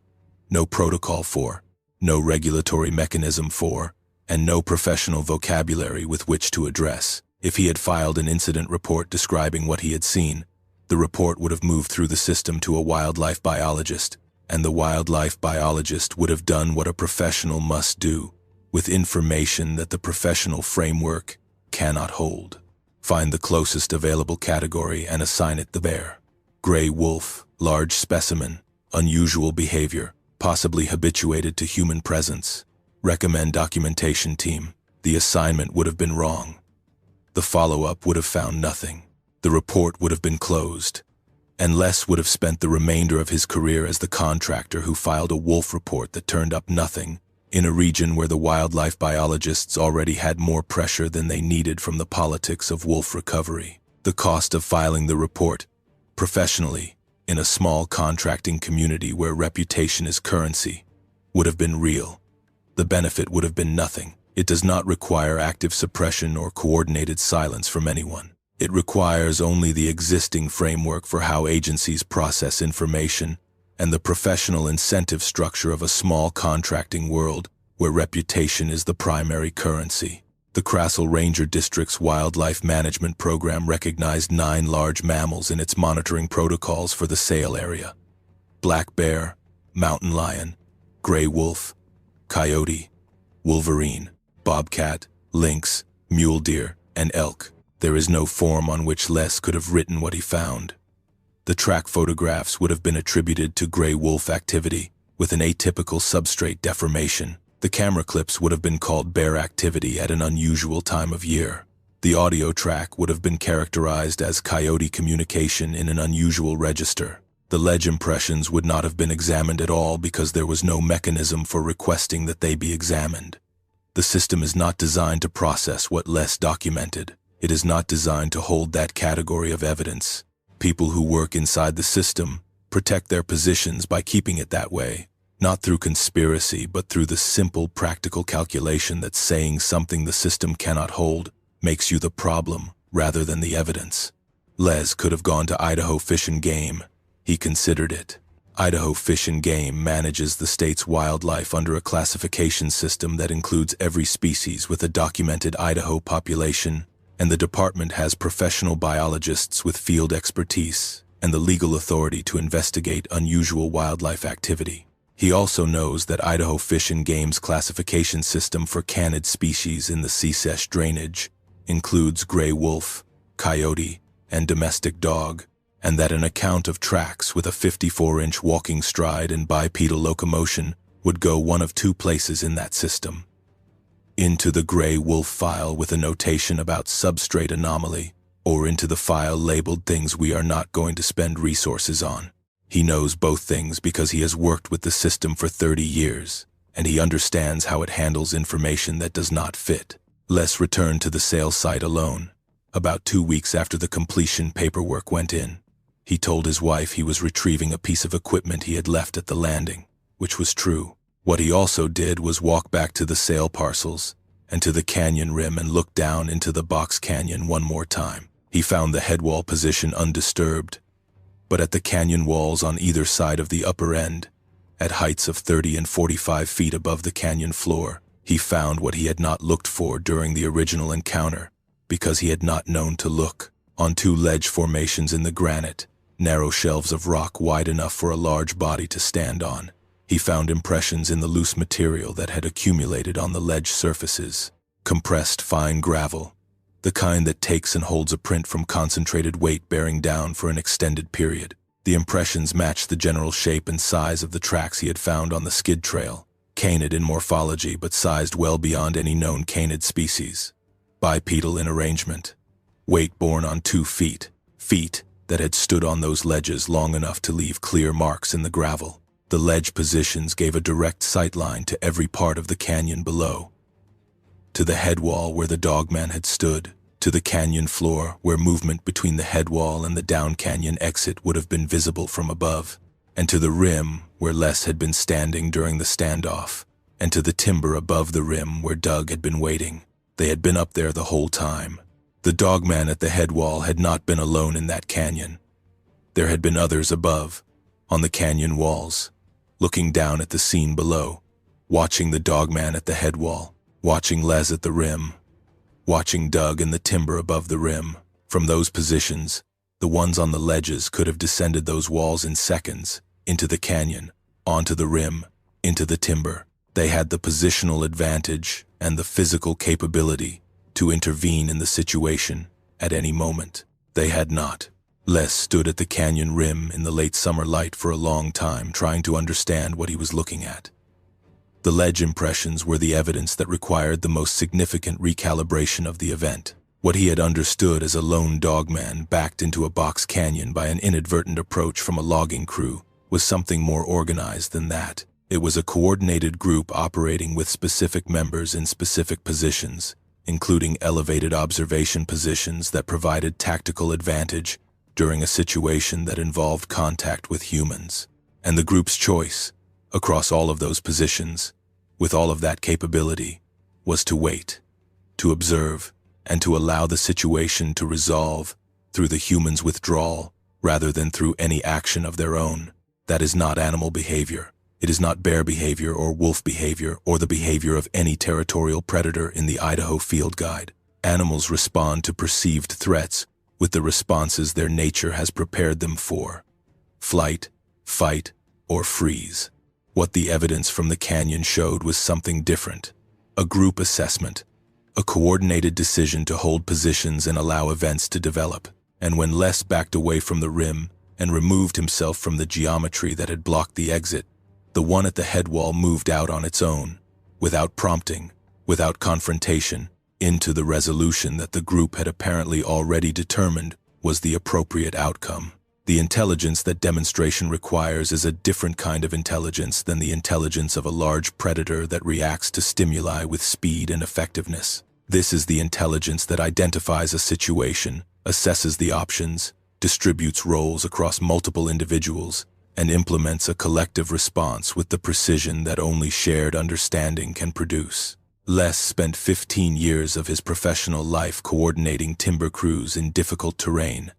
no protocol for, no regulatory mechanism for, and no professional vocabulary with which to address. If he had filed an incident report describing what he had seen, the report would have moved through the system to a wildlife biologist, and the wildlife biologist would have done what a professional must do, with information that the professional framework cannot hold. Find the closest available category and assign it there. Gray wolf, large specimen, unusual behavior, possibly habituated to human presence. Recommend documentation team. The assignment would have been wrong. The follow-up would have found nothing. The report would have been closed. And Les would have spent the remainder of his career as the contractor who filed a wolf report that turned up nothing, in a region where the wildlife biologists already had more pressure than they needed from the politics of wolf recovery. The cost of filing the report, professionally, in a small contracting community where reputation is currency, would have been real. The benefit would have been nothing. It does not require active suppression or coordinated silence from anyone. It requires only the existing framework for how agencies process information and the professional incentive structure of a small contracting world where reputation is the primary currency. The Crassel Ranger District's Wildlife Management Program recognized 9 large mammals in its monitoring protocols for the sale area: black bear, mountain lion, gray wolf, coyote, wolverine, bobcat, lynx, mule deer, and elk. There is no form on which Les could have written what he found. The track photographs would have been attributed to gray wolf activity, with an atypical substrate deformation. The camera clips would have been called bear activity at an unusual time of year. The audio track would have been characterized as coyote communication in an unusual register. The ledge impressions would not have been examined at all because there was no mechanism for requesting that they be examined. The system is not designed to process what Les documented. It is not designed to hold that category of evidence. People who work inside the system protect their positions by keeping it that way, not through conspiracy, but through the simple practical calculation that saying something the system cannot hold makes you the problem rather than the evidence. Les could have gone to Idaho Fish and Game. He considered it. Idaho Fish and Game manages the state's wildlife under a classification system that includes every species with a documented Idaho population, and the department has professional biologists with field expertise and the legal authority to investigate unusual wildlife activity. He also knows that Idaho Fish and Game's classification system for canid species in the Secesh drainage includes gray wolf, coyote, and domestic dog, and that an account of tracks with a 54-inch walking stride and bipedal locomotion would go one of 2 places in that system: into the gray wolf file with a notation about substrate anomaly, or into the file labeled things we are not going to spend resources on. He knows both things because he has worked with the system for 30 years, and he understands how it handles information that does not fit. Les returned to the sale site alone. About 2 weeks after the completion paperwork went in, he told his wife he was retrieving a piece of equipment he had left at the landing, which was true. What he also did was walk back to the sale parcels and to the canyon rim and look down into the box canyon one more time. He found the headwall position undisturbed, but at the canyon walls on either side of the upper end, at heights of 30 and 45 feet above the canyon floor, he found what he had not looked for during the original encounter, because he had not known to look. On 2 ledge formations in the granite, narrow shelves of rock wide enough for a large body to stand on, he found impressions in the loose material that had accumulated on the ledge surfaces. Compressed fine gravel, the kind that takes and holds a print from concentrated weight bearing down for an extended period. The impressions matched the general shape and size of the tracks he had found on the skid trail, canid in morphology but sized well beyond any known canid species. Bipedal in arrangement, weight borne on 2 feet that had stood on those ledges long enough to leave clear marks in the gravel. The ledge positions gave a direct sight line to every part of the canyon below. To the head wall where the Dogman had stood, to the canyon floor where movement between the head wall and the down canyon exit would have been visible from above, and to the rim where Les had been standing during the standoff, and to the timber above the rim where Doug had been waiting. They had been up there the whole time. The dogman at the head wall had not been alone in that canyon. There had been others above, on the canyon walls, looking down at the scene below, watching the dogman at the head wall, watching Les at the rim, watching Doug in the timber above the rim. From those positions, the ones on the ledges could have descended those walls in seconds, into the canyon, onto the rim, into the timber. They had the positional advantage and the physical capability to intervene in the situation at any moment. They had not. Les stood at the canyon rim in the late summer light for a long time, trying to understand what he was looking at. The ledge impressions were the evidence that required the most significant recalibration of the event. What he had understood as a lone dogman backed into a box canyon by an inadvertent approach from a logging crew was something more organized than that. It was a coordinated group operating with specific members in specific positions, including elevated observation positions that provided tactical advantage during a situation that involved contact with humans. And the group's choice, across all of those positions, with all of that capability, was to wait, to observe, and to allow the situation to resolve through the human's withdrawal rather than through any action of their own. That is not animal behavior. It is not bear behavior or wolf behavior or the behavior of any territorial predator in the Idaho Field Guide. Animals respond to perceived threats with the responses their nature has prepared them for: flight, fight, or freeze. What the evidence from the canyon showed was something different. A group assessment, a coordinated decision to hold positions and allow events to develop. And when Les backed away from the rim and removed himself from the geometry that had blocked the exit, the one at the head wall moved out on its own, without prompting, without confrontation, into the resolution that the group had apparently already determined was the appropriate outcome. The intelligence that demonstration requires is a different kind of intelligence than the intelligence of a large predator that reacts to stimuli with speed and effectiveness. This is the intelligence that identifies a situation, assesses the options, distributes roles across multiple individuals, and implements a collective response with the precision that only shared understanding can produce. Les spent 15 years of his professional life coordinating timber crews in difficult terrain,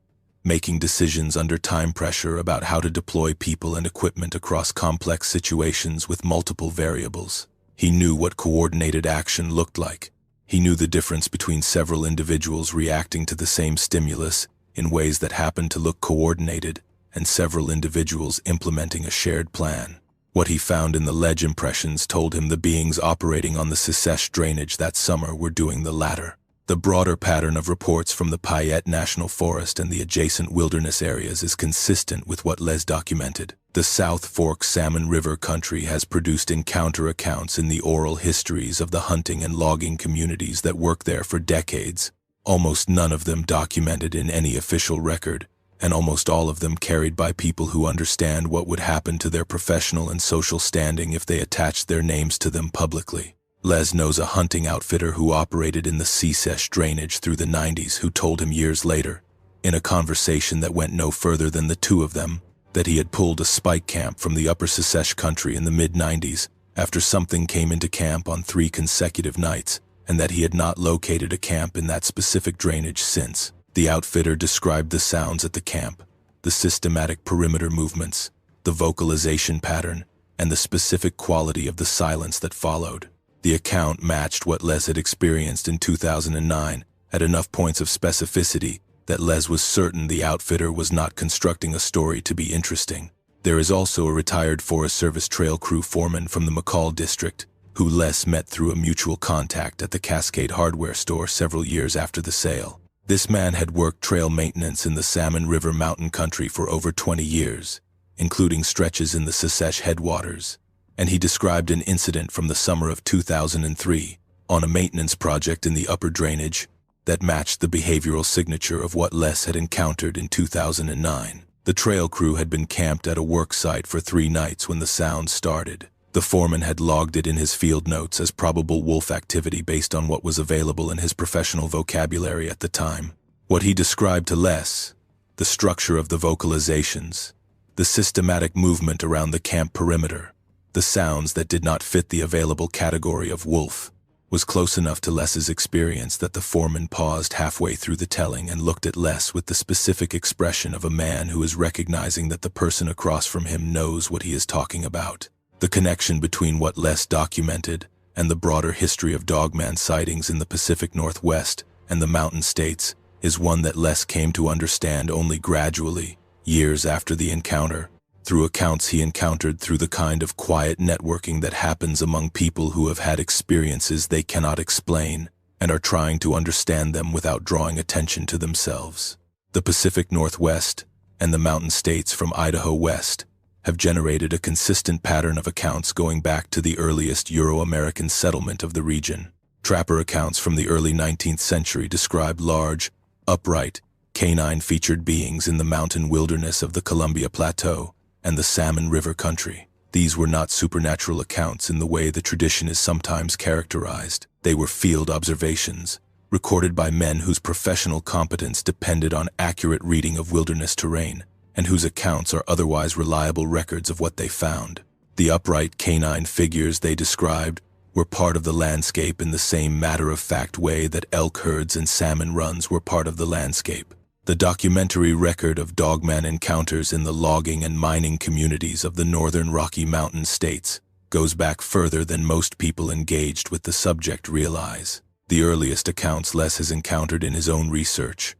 making decisions under time pressure about how to deploy people and equipment across complex situations with multiple variables. He knew what coordinated action looked like. He knew the difference between several individuals reacting to the same stimulus in ways that happened to look coordinated and several individuals implementing a shared plan. What he found in the ledge impressions told him the beings operating on the Secesh drainage that summer were doing the latter. The broader pattern of reports from the Payette National Forest and the adjacent wilderness areas is consistent with what Les documented. The South Fork Salmon River country has produced encounter accounts in the oral histories of the hunting and logging communities that work there for decades, almost none of them documented in any official record, and almost all of them carried by people who understand what would happen to their professional and social standing if they attached their names to them publicly. Les knows a hunting outfitter who operated in the Secesh drainage through the 90s who told him years later, in a conversation that went no further than the two of them, that he had pulled a spike camp from the upper Secesh country in the mid-90s after something came into camp on 3 consecutive nights, and that he had not located a camp in that specific drainage since. The outfitter described the sounds at the camp, the systematic perimeter movements, the vocalization pattern, and the specific quality of the silence that followed. The account matched what Les had experienced in 2009 at enough points of specificity that Les was certain the outfitter was not constructing a story to be interesting. There is also a retired Forest Service trail crew foreman from the McCall district who Les met through a mutual contact at the Cascade hardware store several years after the sale. This man had worked trail maintenance in the Salmon River mountain country for over 20 years, including stretches in the Secesh headwaters, and he described an incident from the summer of 2003 on a maintenance project in the upper drainage that matched the behavioral signature of what Les had encountered in 2009. The trail crew had been camped at a work site for 3 nights when the sound started. The foreman had logged it in his field notes as probable wolf activity based on what was available in his professional vocabulary at the time. What he described to Les, the structure of the vocalizations, the systematic movement around the camp perimeter, the sounds that did not fit the available category of wolf, was close enough to Les's experience that the foreman paused halfway through the telling and looked at Les with the specific expression of a man who is recognizing that the person across from him knows what he is talking about. The connection between what Les documented and the broader history of Dogman sightings in the Pacific Northwest and the mountain states is one that Les came to understand only gradually, years after the encounter, through accounts he encountered through the kind of quiet networking that happens among people who have had experiences they cannot explain and are trying to understand them without drawing attention to themselves. The Pacific Northwest and the mountain states from Idaho west have generated a consistent pattern of accounts going back to the earliest Euro-American settlement of the region. Trapper accounts from the early 19th century describe large, upright, canine-featured beings in the mountain wilderness of the Columbia Plateau and the Salmon River country. These were not supernatural accounts in the way the tradition is sometimes characterized. They were field observations, recorded by men whose professional competence depended on accurate reading of wilderness terrain, and whose accounts are otherwise reliable records of what they found. The upright canine figures they described were part of the landscape in the same matter-of-fact way that elk herds and salmon runs were part of the landscape. The documentary record of Dogman encounters in the logging and mining communities of the northern Rocky Mountain states goes back further than most people engaged with the subject realize. The earliest accounts Les has encountered in his own research,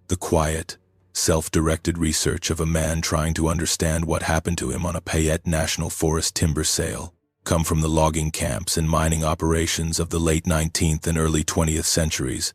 the quiet, self-directed research of a man trying to understand what happened to him on a Payette National Forest timber sale, come from the logging camps and mining operations of the late 19th and early 20th centuries,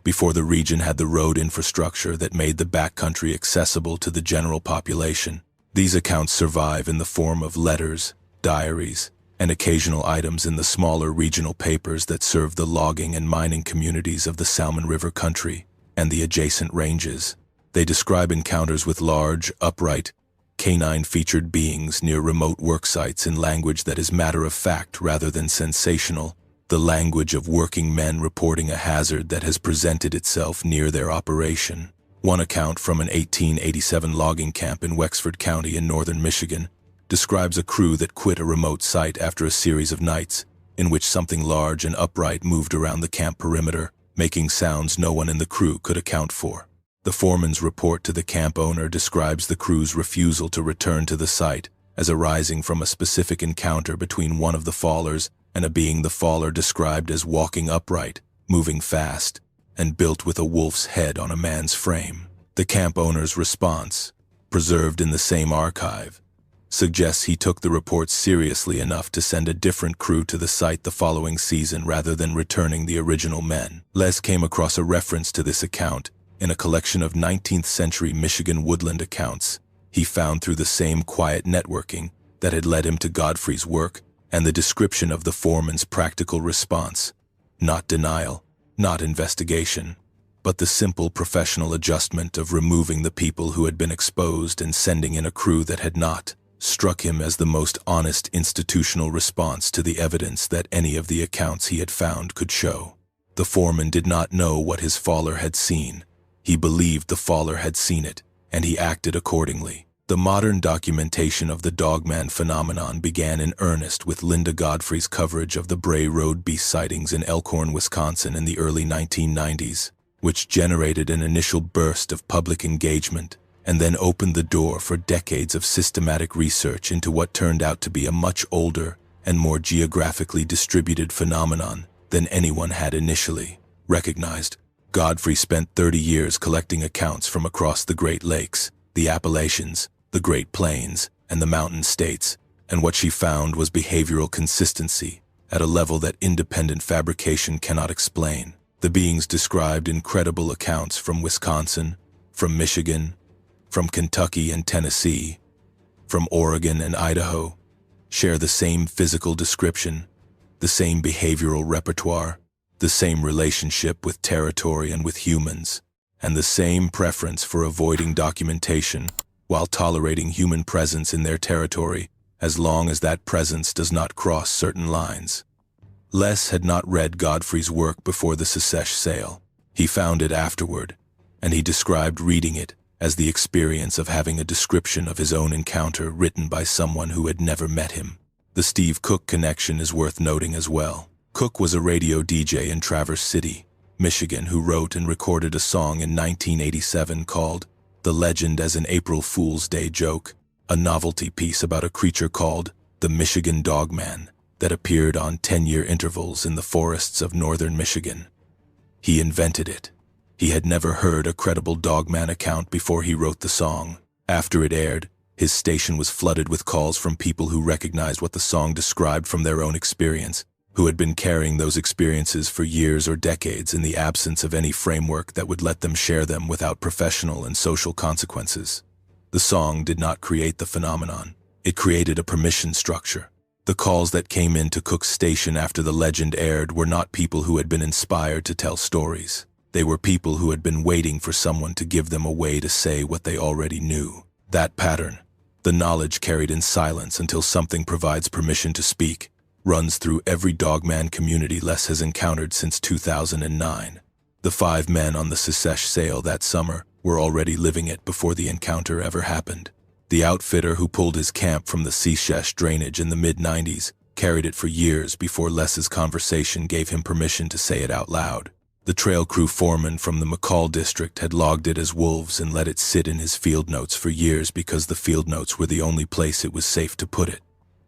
before the region had the road infrastructure that made the backcountry accessible to the general population. These accounts survive in the form of letters, diaries, and occasional items in the smaller regional papers that serve the logging and mining communities of the Salmon River country and the adjacent ranges. They describe encounters with large, upright, canine-featured beings near remote work sites in language that is matter-of-fact rather than sensational, the language of working men reporting a hazard that has presented itself near their operation. One account from an 1887 logging camp in Wexford County in northern Michigan describes a crew that quit a remote site after a series of nights in which something large and upright moved around the camp perimeter, making sounds no one in the crew could account for. The foreman's report to the camp owner describes the crew's refusal to return to the site as arising from a specific encounter between one of the fallers and a being the faller described as walking upright, moving fast, and built with a wolf's head on a man's frame. The camp owner's response, preserved in the same archive, suggests he took the report seriously enough to send a different crew to the site the following season rather than returning the original men. Les came across a reference to this account in a collection of 19th century Michigan woodland accounts he found through the same quiet networking that had led him to Godfrey's work and the description of the foreman's practical response. Not denial, not investigation, but the simple professional adjustment of removing the people who had been exposed and sending in a crew that had not, struck him as the most honest institutional response to the evidence that any of the accounts he had found could show. The foreman did not know what his faller had seen. He believed the faller had seen it, and he acted accordingly. The modern documentation of the Dogman phenomenon began in earnest with Linda Godfrey's coverage of the Bray Road beast sightings in Elkhorn, Wisconsin in the early 1990s, which generated an initial burst of public engagement and then opened the door for decades of systematic research into what turned out to be a much older and more geographically distributed phenomenon than anyone had initially recognized. Godfrey spent 30 years collecting accounts from across the Great Lakes, the Appalachians, the Great Plains, and the mountain states, and what she found was behavioral consistency at a level that independent fabrication cannot explain. The beings described incredible accounts from Wisconsin, from Michigan, from Kentucky and Tennessee, from Oregon and Idaho, share the same physical description, the same behavioral repertoire, the same relationship with territory and with humans, and the same preference for avoiding documentation while tolerating human presence in their territory as long as that presence does not cross certain lines. Les had not read Godfrey's work before the Secesh sale. He found it afterward, and he described reading it as the experience of having a description of his own encounter written by someone who had never met him. The Steve Cook connection is worth noting as well. Cook was a radio DJ in Traverse City, Michigan, who wrote and recorded a song in 1987 called "The Legend as an April Fool's Day Joke," a novelty piece about a creature called the Michigan Dogman that appeared on 10-year intervals in the forests of northern Michigan. He invented it. He had never heard a credible Dogman account before he wrote the song. After it aired, his station was flooded with calls from people who recognized what the song described from their own experience, who had been carrying those experiences for years or decades in the absence of any framework that would let them share them without professional and social consequences. The song did not create the phenomenon. It created a permission structure. The calls that came into Cook's station after the legend aired were not people who had been inspired to tell stories. They were people who had been waiting for someone to give them a way to say what they already knew. That pattern, the knowledge carried in silence until something provides permission to speak, runs through every Dogman community Les has encountered since 2009. The 5 men on the Secesh sail that summer were already living it before the encounter ever happened. The outfitter who pulled his camp from the Secesh drainage in the mid-90s carried it for years before Les's conversation gave him permission to say it out loud. The trail crew foreman from the McCall district had logged it as wolves and let it sit in his field notes for years because the field notes were the only place it was safe to put it.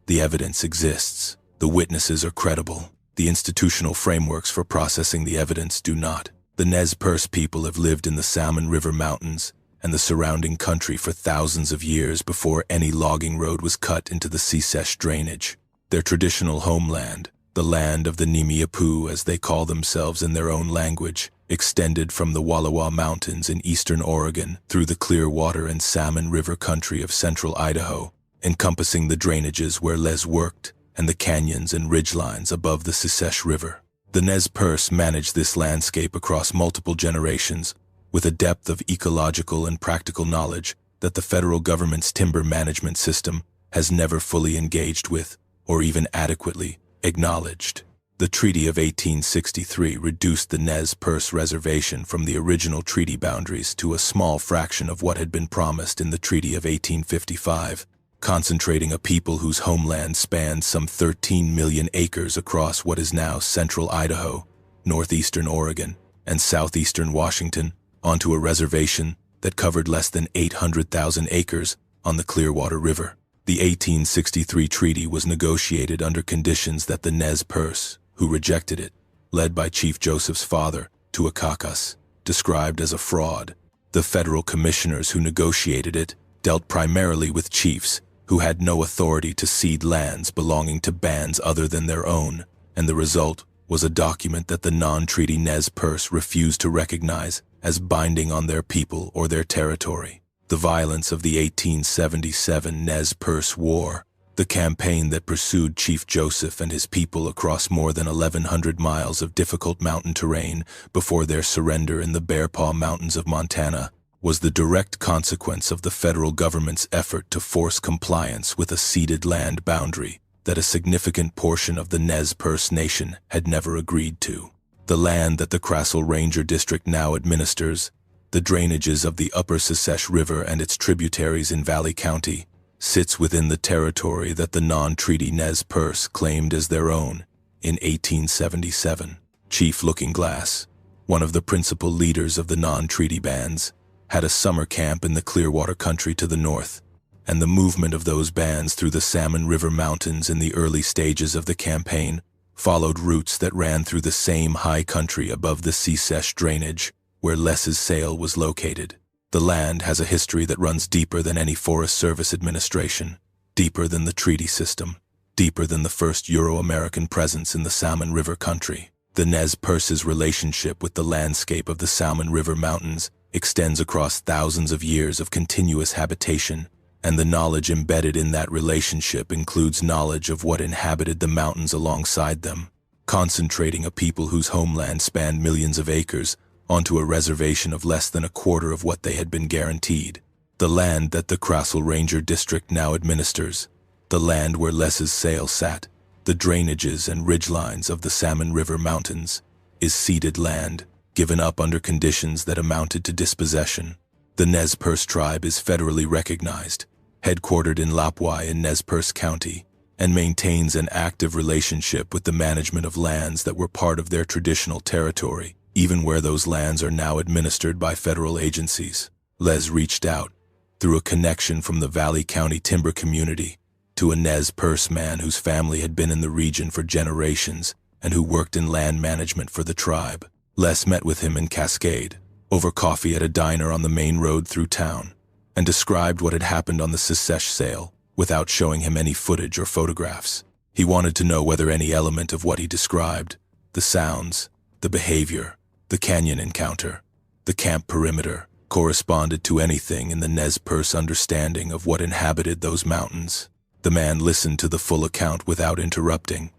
The evidence exists. The witnesses are credible. The institutional frameworks for processing the evidence do not. The Nez Perce people have lived in the Salmon River Mountains and the surrounding country for thousands of years before any logging road was cut into the Secesh drainage. Their traditional homeland, the land of the Nimiapoo, as they call themselves in their own language, extended from the Wallowa Mountains in eastern Oregon through the Clearwater and Salmon River country of central Idaho, encompassing the drainages where Les worked and the canyons and ridgelines above the Secesh River. The Nez Perce managed this landscape across multiple generations with a depth of ecological and practical knowledge that the federal government's timber management system has never fully engaged with or even adequately acknowledged. The Treaty of 1863 reduced the Nez Perce Reservation from the original treaty boundaries to a small fraction of what had been promised in the Treaty of 1855, concentrating a people whose homeland spanned some 13 million acres across what is now central Idaho, northeastern Oregon, and southeastern Washington onto a reservation that covered less than 800,000 acres on the Clearwater River. The 1863 treaty was negotiated under conditions that the Nez Perce, who rejected it, led by Chief Joseph's father, Tuakakas, described as a fraud. The federal commissioners who negotiated it dealt primarily with chiefs who had no authority to cede lands belonging to bands other than their own, and the result was a document that the non-treaty Nez Perce refused to recognize as binding on their people or their territory. The violence of the 1877 Nez Perce War, the campaign that pursued Chief Joseph and his people across more than 1,100 miles of difficult mountain terrain before their surrender in the Bear Paw Mountains of Montana, was the direct consequence of the federal government's effort to force compliance with a ceded land boundary that a significant portion of the Nez Perce Nation had never agreed to. The land that the Crassell Ranger District now administers, the drainages of the upper Secesh River and its tributaries in Valley County, sits within the territory that the non-treaty Nez Perce claimed as their own in 1877. Chief Lookingglass, one of the principal leaders of the non-treaty bands, had a summer camp in the Clearwater country to the north, and the movement of those bands through the Salmon River Mountains in the early stages of the campaign followed routes that ran through the same high country above the Secesh drainage where Les's sail was located. The land has a history that runs deeper than any Forest Service administration, deeper than the treaty system, deeper than the first Euro-American presence in the Salmon River country. The Nez Perce's relationship with the landscape of the Salmon River Mountains extends across thousands of years of continuous habitation, and the knowledge embedded in that relationship includes knowledge of what inhabited the mountains alongside them, concentrating a people whose homeland spanned millions of acres onto a reservation of less than a quarter of what they had been guaranteed. The land that the Crassell Ranger District now administers, the land where Les's sail sat, the drainages and ridgelines of the Salmon River Mountains, is ceded land, given up under conditions that amounted to dispossession. The Nez Perce tribe is federally recognized, headquartered in Lapwai in Nez Perce County, and maintains an active relationship with the management of lands that were part of their traditional territory, even where those lands are now administered by federal agencies. Les reached out, through a connection from the Valley County timber community, to a Nez Perce man whose family had been in the region for generations and who worked in land management for the tribe. Les met with him in Cascade, over coffee at a diner on the main road through town, and described what had happened on the Secesh sale, without showing him any footage or photographs. He wanted to know whether any element of what he described, the sounds, the behavior, the canyon encounter, the camp perimeter, corresponded to anything in the Nez Perce understanding of what inhabited those mountains. The man listened to the full account without interrupting.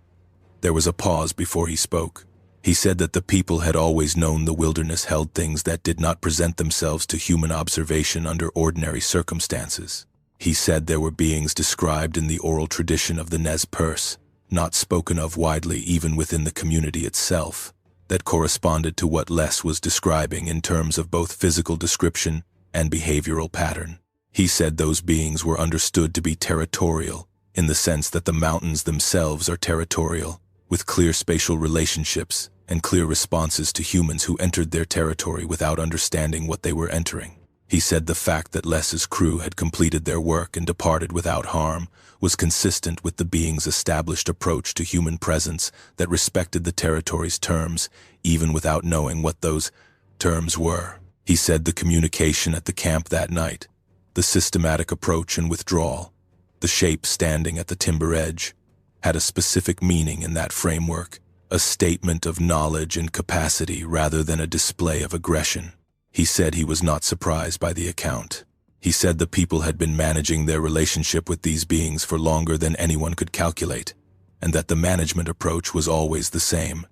There was a pause before he spoke. He said that the people had always known the wilderness held things that did not present themselves to human observation under ordinary circumstances. He said there were beings described in the oral tradition of the Nez Perce, not spoken of widely even within the community itself, that corresponded to what Les was describing in terms of both physical description and behavioral pattern. He said those beings were understood to be territorial, in the sense that the mountains themselves are territorial, with clear spatial relationships and clear responses to humans who entered their territory without understanding what they were entering. He said the fact that Les's crew had completed their work and departed without harm was consistent with the being's established approach to human presence that respected the territory's terms, even without knowing what those terms were. He said the communication at the camp that night, the systematic approach and withdrawal, the shape standing at the timber edge, had a specific meaning in that framework, a statement of knowledge and capacity rather than a display of aggression. He said he was not surprised by the account. He said the people had been managing their relationship with these beings for longer than anyone could calculate, and that the management approach was always the same.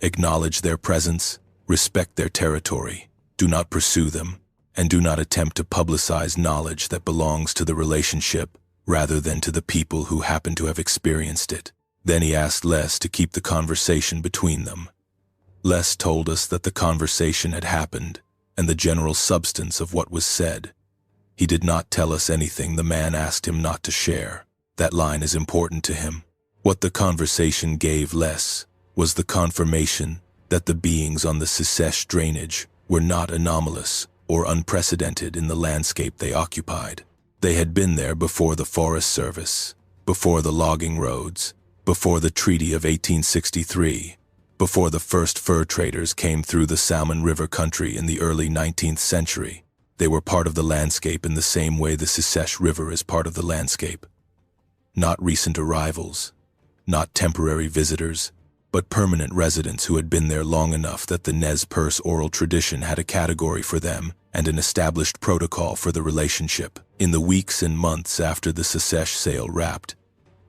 Acknowledge their presence, respect their territory, do not pursue them, and do not attempt to publicize knowledge that belongs to the relationship rather than to the people who happen to have experienced it. Then he asked Les to keep the conversation between them. Les told us that the conversation had happened, and the general substance of what was said. He did not tell us anything the man asked him not to share. That line is important to him. What the conversation gave Les was the confirmation that the beings on the Secesh drainage were not anomalous or unprecedented in the landscape they occupied. They had been there before the Forest Service, before the logging roads, before the Treaty of 1863, before the first fur traders came through the Salmon River country in the early 19th century. They were part of the landscape in the same way the Secesh River is part of the landscape. Not recent arrivals, not temporary visitors, but permanent residents who had been there long enough that the Nez Perce oral tradition had a category for them and an established protocol for the relationship. In the weeks and months after the Secesh sale wrapped,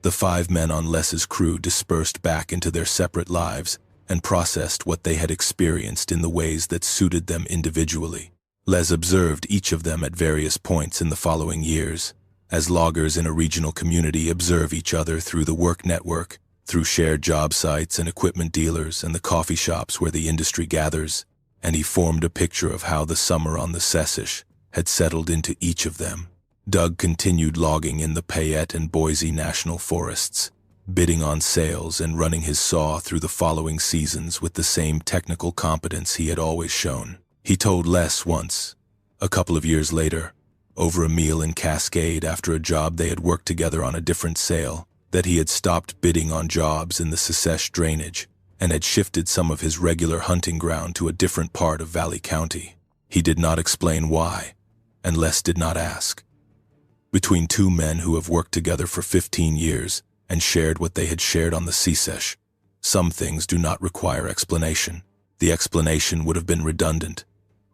the 5 men on Les's crew dispersed back into their separate lives and processed what they had experienced in the ways that suited them individually. Les observed each of them at various points in the following years, as loggers in a regional community observe each other through the work network, through shared job sites and equipment dealers and the coffee shops where the industry gathers, and he formed a picture of how the summer on the Secesh had settled into each of them. Doug continued logging in the Payette and Boise National Forests, bidding on sales and running his saw through the following seasons with the same technical competence he had always shown. He told Les once, a couple of years later, over a meal in Cascade after a job they had worked together on a different sale, that he had stopped bidding on jobs in the Secesh drainage and had shifted some of his regular hunting ground to a different part of Valley County. He did not explain why, and Les did not ask. Between 2 men who have worked together for 15 years, and shared what they had shared on the Secesh, some things do not require explanation. The explanation would have been redundant.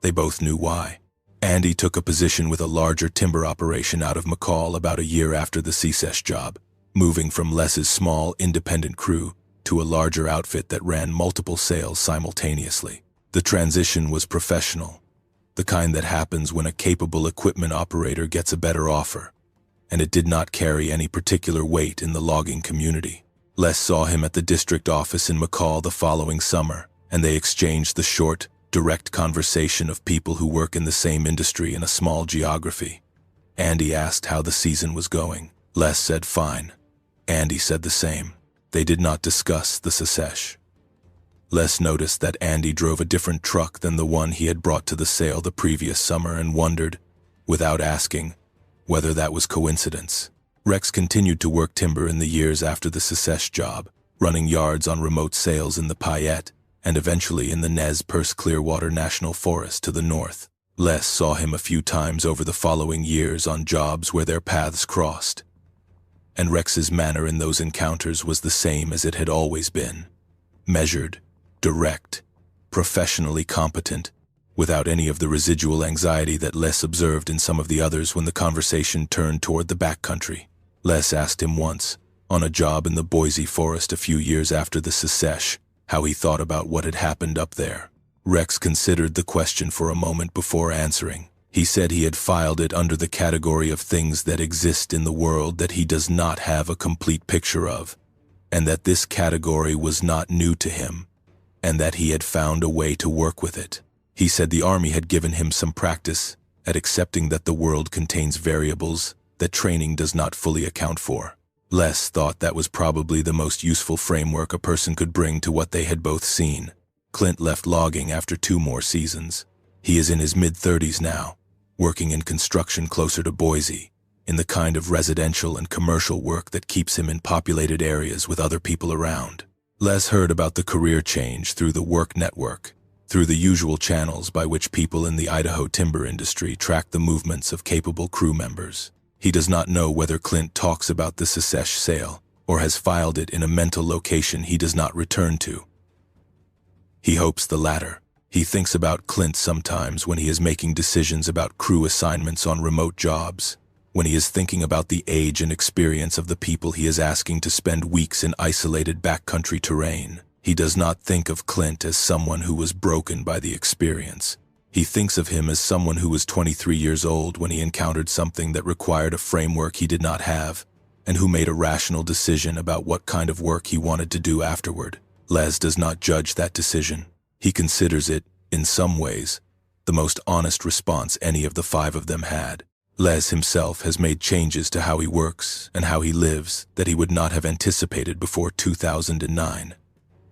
They both knew why. Andy took a position with a larger timber operation out of McCall about a year after the Secesh job, moving from Les's small, independent crew to a larger outfit that ran multiple sales simultaneously. The transition was professional, the kind that happens when a capable equipment operator gets a better offer, and it did not carry any particular weight in the logging community. Les saw him at the district office in McCall the following summer, and they exchanged the short, direct conversation of people who work in the same industry in a small geography. Andy asked how the season was going. Les said fine. Andy said the same. They did not discuss the Secesh. Les noticed that Andy drove a different truck than the one he had brought to the sale the previous summer and wondered, without asking, whether that was coincidence. Rex continued to work timber in the years after the Secesh job, running yards on remote sales in the Payette and eventually in the Nez Perce Clearwater National Forest to the north. Les saw him a few times over the following years on jobs where their paths crossed. And Rex's manner in those encounters was the same as it had always been. Measured, direct, professionally competent, without any of the residual anxiety that Les observed in some of the others when the conversation turned toward the backcountry. Les asked him once, on a job in the Boise forest a few years after the Secesh, how he thought about what had happened up there. Rex considered the question for a moment before answering. He said he had filed it under the category of things that exist in the world that he does not have a complete picture of, and that this category was not new to him, and that he had found a way to work with it. He said the Army had given him some practice at accepting that the world contains variables that training does not fully account for. Les thought that was probably the most useful framework a person could bring to what they had both seen. Clint left logging after 2 more seasons. He is in his mid-30s now, working in construction closer to Boise, in the kind of residential and commercial work that keeps him in populated areas with other people around. Les heard about the career change through the work network, through the usual channels by which people in the Idaho timber industry track the movements of capable crew members. He does not know whether Clint talks about the Secesh sale or has filed it in a mental location he does not return to. He hopes the latter. He thinks about Clint sometimes when he is making decisions about crew assignments on remote jobs, when he is thinking about the age and experience of the people he is asking to spend weeks in isolated backcountry terrain. He does not think of Clint as someone who was broken by the experience. He thinks of him as someone who was 23 years old when he encountered something that required a framework he did not have, and who made a rational decision about what kind of work he wanted to do afterward. Les does not judge that decision. He considers it, in some ways, the most honest response any of the 5 of them had. Les himself has made changes to how he works and how he lives that he would not have anticipated before 2009.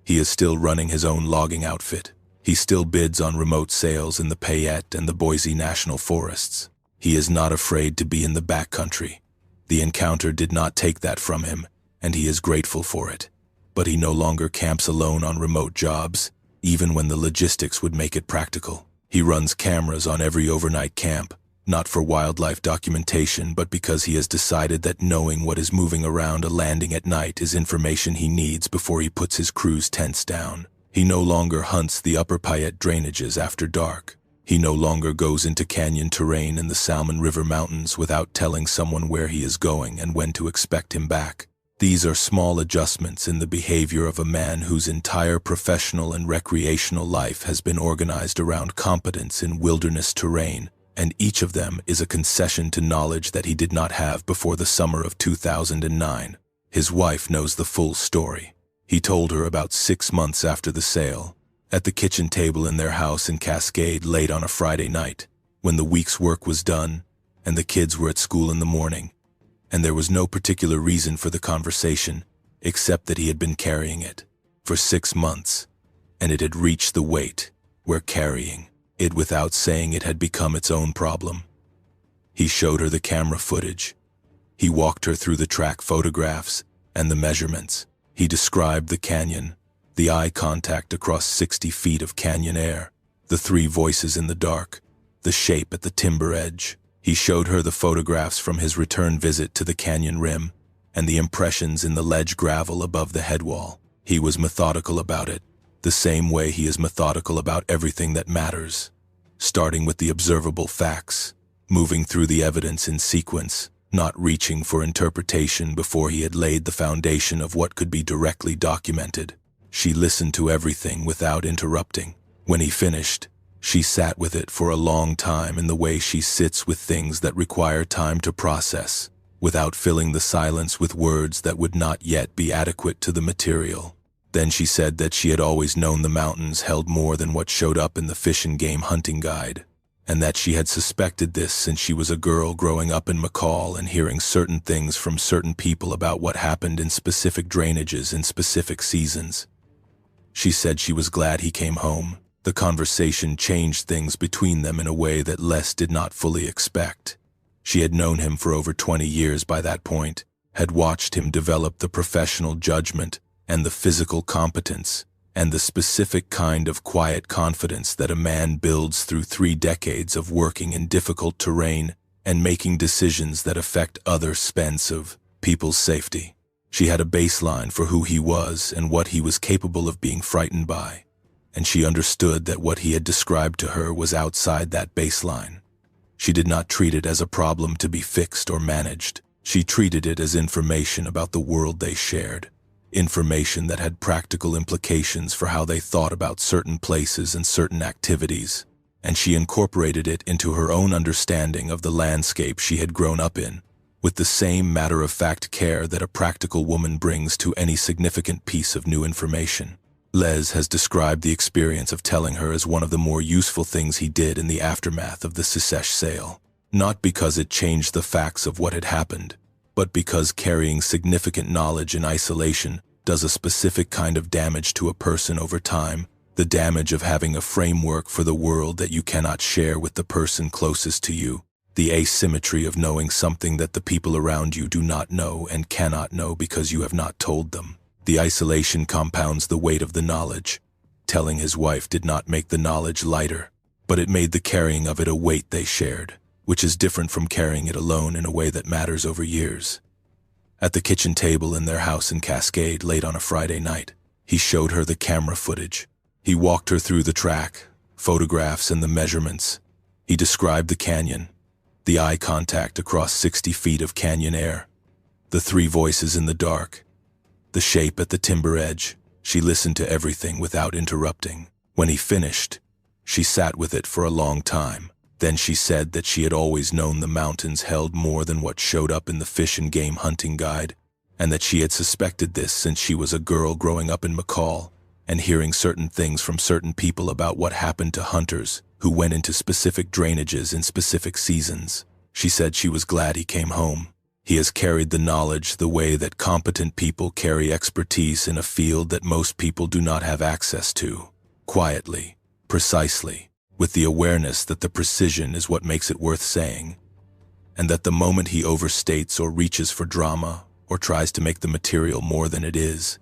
He is still running his own logging outfit. He still bids on remote sales in the Payette and the Boise National Forests. He is not afraid to be in the backcountry. The encounter did not take that from him, and he is grateful for it. But he no longer camps alone on remote jobs, even when the logistics would make it practical. He runs cameras on every overnight camp, not for wildlife documentation, but because he has decided that knowing what is moving around a landing at night is information he needs before he puts his crew's tents down. He no longer hunts the upper Payette drainages after dark. He no longer goes into canyon terrain in the Salmon River Mountains without telling someone where he is going and when to expect him back. These are small adjustments in the behavior of a man whose entire professional and recreational life has been organized around competence in wilderness terrain, and each of them is a concession to knowledge that he did not have before the summer of 2009. His wife knows the full story. He told her about 6 months after the sale, at the kitchen table in their house in Cascade late on a Friday night, when the week's work was done and the kids were at school in the morning, and there was no particular reason for the conversation except that he had been carrying it for 6 months, and it had reached the weight where carrying it without saying it had become its own problem. He showed her the camera footage. He walked her through the track photographs and the measurements. He described the canyon, the eye contact across 60 feet of canyon air, the 3 voices in the dark, the shape at the timber edge. He showed her the photographs from his return visit to the canyon rim and the impressions in the ledge gravel above the headwall. He was methodical about it, the same way he is methodical about everything that matters, starting with the observable facts, moving through the evidence in sequence, not reaching for interpretation before he had laid the foundation of what could be directly documented. She listened to everything without interrupting. When he finished, she sat with it for a long time in the way she sits with things that require time to process, without filling the silence with words that would not yet be adequate to the material. Then she said that she had always known the mountains held more than what showed up in the Fish and Game hunting guide, and that she had suspected this since she was a girl growing up in McCall and hearing certain things from certain people about what happened in specific drainages in specific seasons. She said she was glad he came home. The conversation changed things between them in a way that Les did not fully expect. She had known him for over 20 years by that point, had watched him develop the professional judgment and the physical competence and the specific kind of quiet confidence that a man builds through 3 decades of working in difficult terrain and making decisions that affect other spends of people's safety. She had a baseline for who he was and what he was capable of being frightened by, and she understood that what he had described to her was outside that baseline. She did not treat it as a problem to be fixed or managed. She treated it as information about the world they shared, information that had practical implications for how they thought about certain places and certain activities, and she incorporated it into her own understanding of the landscape she had grown up in, with the same matter-of-fact care that a practical woman brings to any significant piece of new information. Les has described the experience of telling her as one of the more useful things he did in the aftermath of the Secesh sale, not because it changed the facts of what had happened, but because carrying significant knowledge in isolation does a specific kind of damage to a person over time, the damage of having a framework for the world that you cannot share with the person closest to you, the asymmetry of knowing something that the people around you do not know and cannot know because you have not told them. The isolation compounds the weight of the knowledge. Telling his wife did not make the knowledge lighter, but it made the carrying of it a weight they shared, which is different from carrying it alone in a way that matters over years. At the kitchen table in their house in Cascade late on a Friday night, he showed her the camera footage. He walked her through the track, photographs and the measurements. He described the canyon, the eye contact across 60 feet of canyon air, the 3 voices in the dark, the shape at the timber edge. She listened to everything without interrupting. When he finished, she sat with it for a long time. Then she said that she had always known the mountains held more than what showed up in the fish and game hunting guide, and that she had suspected this since she was a girl growing up in McCall and hearing certain things from certain people about what happened to hunters who went into specific drainages in specific seasons. She said she was glad he came home. He has carried the knowledge the way that competent people carry expertise in a field that most people do not have access to, quietly, precisely, with the awareness that the precision is what makes it worth saying, and that the moment he overstates or reaches for drama or tries to make the material more than it is,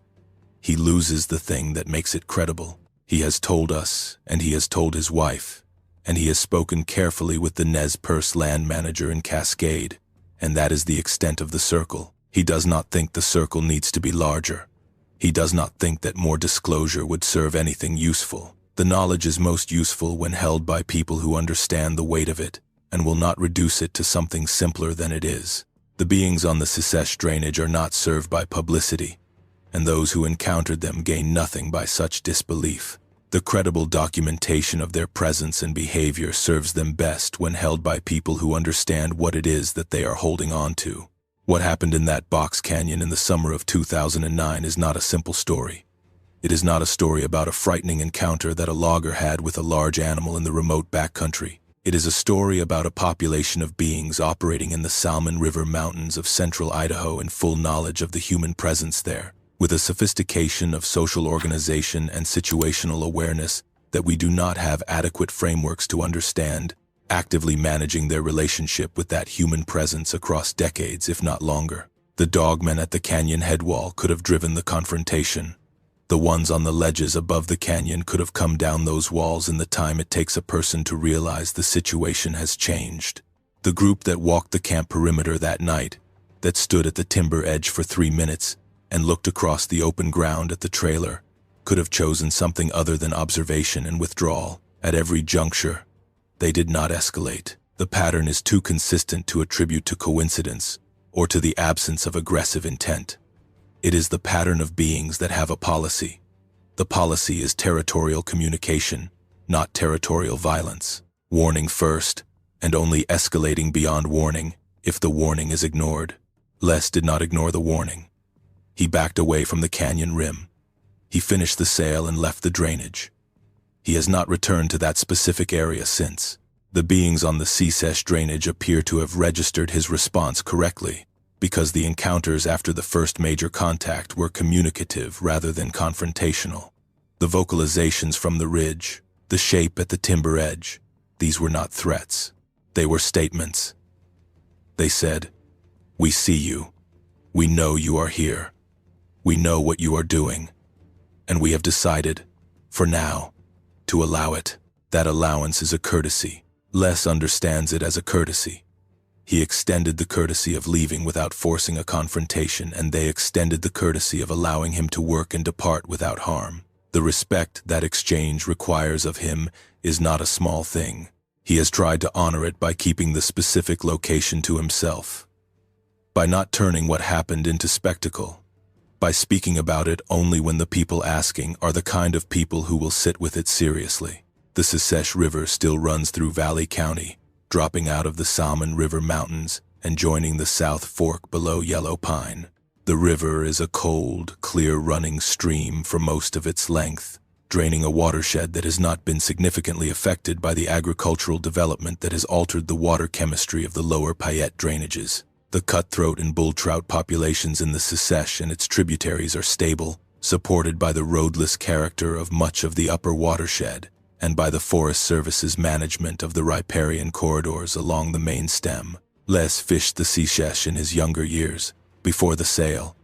he loses the thing that makes it credible. He has told us, and he has told his wife, and he has spoken carefully with the Nez Perce land manager in Cascade, and that is the extent of the circle. He does not think the circle needs to be larger. He does not think that more disclosure would serve anything useful. The knowledge is most useful when held by people who understand the weight of it and will not reduce it to something simpler than it is. The beings on the Secesh drainage are not served by publicity, and those who encountered them gain nothing by such disbelief. The credible documentation of their presence and behavior serves them best when held by people who understand what it is that they are holding on to. What happened in that box canyon in the summer of 2009 is not a simple story. It is not a story about a frightening encounter that a logger had with a large animal in the remote backcountry. It is a story about a population of beings operating in the Salmon River Mountains of central Idaho in full knowledge of the human presence there, with a sophistication of social organization and situational awareness that we do not have adequate frameworks to understand, actively managing their relationship with that human presence across decades, if not longer. The dogmen at the canyon headwall could have driven the confrontation. The ones on the ledges above the canyon could have come down those walls in the time it takes a person to realize the situation has changed. The group that walked the camp perimeter that night, that stood at the timber edge for 3 minutes, and looked across the open ground at the trailer, could have chosen something other than observation and withdrawal. At every juncture, they did not escalate. The pattern is too consistent to attribute to coincidence or to the absence of aggressive intent. It is the pattern of beings that have a policy. The policy is territorial communication, not territorial violence. Warning first, and only escalating beyond warning if the warning is ignored. Les did not ignore the warning. He backed away from the canyon rim. He finished the sale and left the drainage. He has not returned to that specific area since. The beings on the Secesh drainage appear to have registered his response correctly, because the encounters after the first major contact were communicative rather than confrontational. The vocalizations from the ridge, the shape at the timber edge, these were not threats. They were statements. They said, "We see you. We know you are here. We know what you are doing. And we have decided, for now, to allow it." That allowance is a courtesy. Les understands it as a courtesy. He extended the courtesy of leaving without forcing a confrontation, and they extended the courtesy of allowing him to work and depart without harm. The respect that exchange requires of him is not a small thing. He has tried to honor it by keeping the specific location to himself, by not turning what happened into spectacle, by speaking about it only when the people asking are the kind of people who will sit with it seriously. The Secesh River still runs through Valley County, dropping out of the Salmon River Mountains and joining the South Fork below Yellow Pine. The river is a cold, clear-running stream for most of its length, draining a watershed that has not been significantly affected by the agricultural development that has altered the water chemistry of the lower Payette drainages. The cutthroat and bull trout populations in the Secesh and its tributaries are stable, supported by the roadless character of much of the upper watershed, and by the Forest Service's management of the riparian corridors along the main stem. Les fished the Secesh in his younger years, before the sale,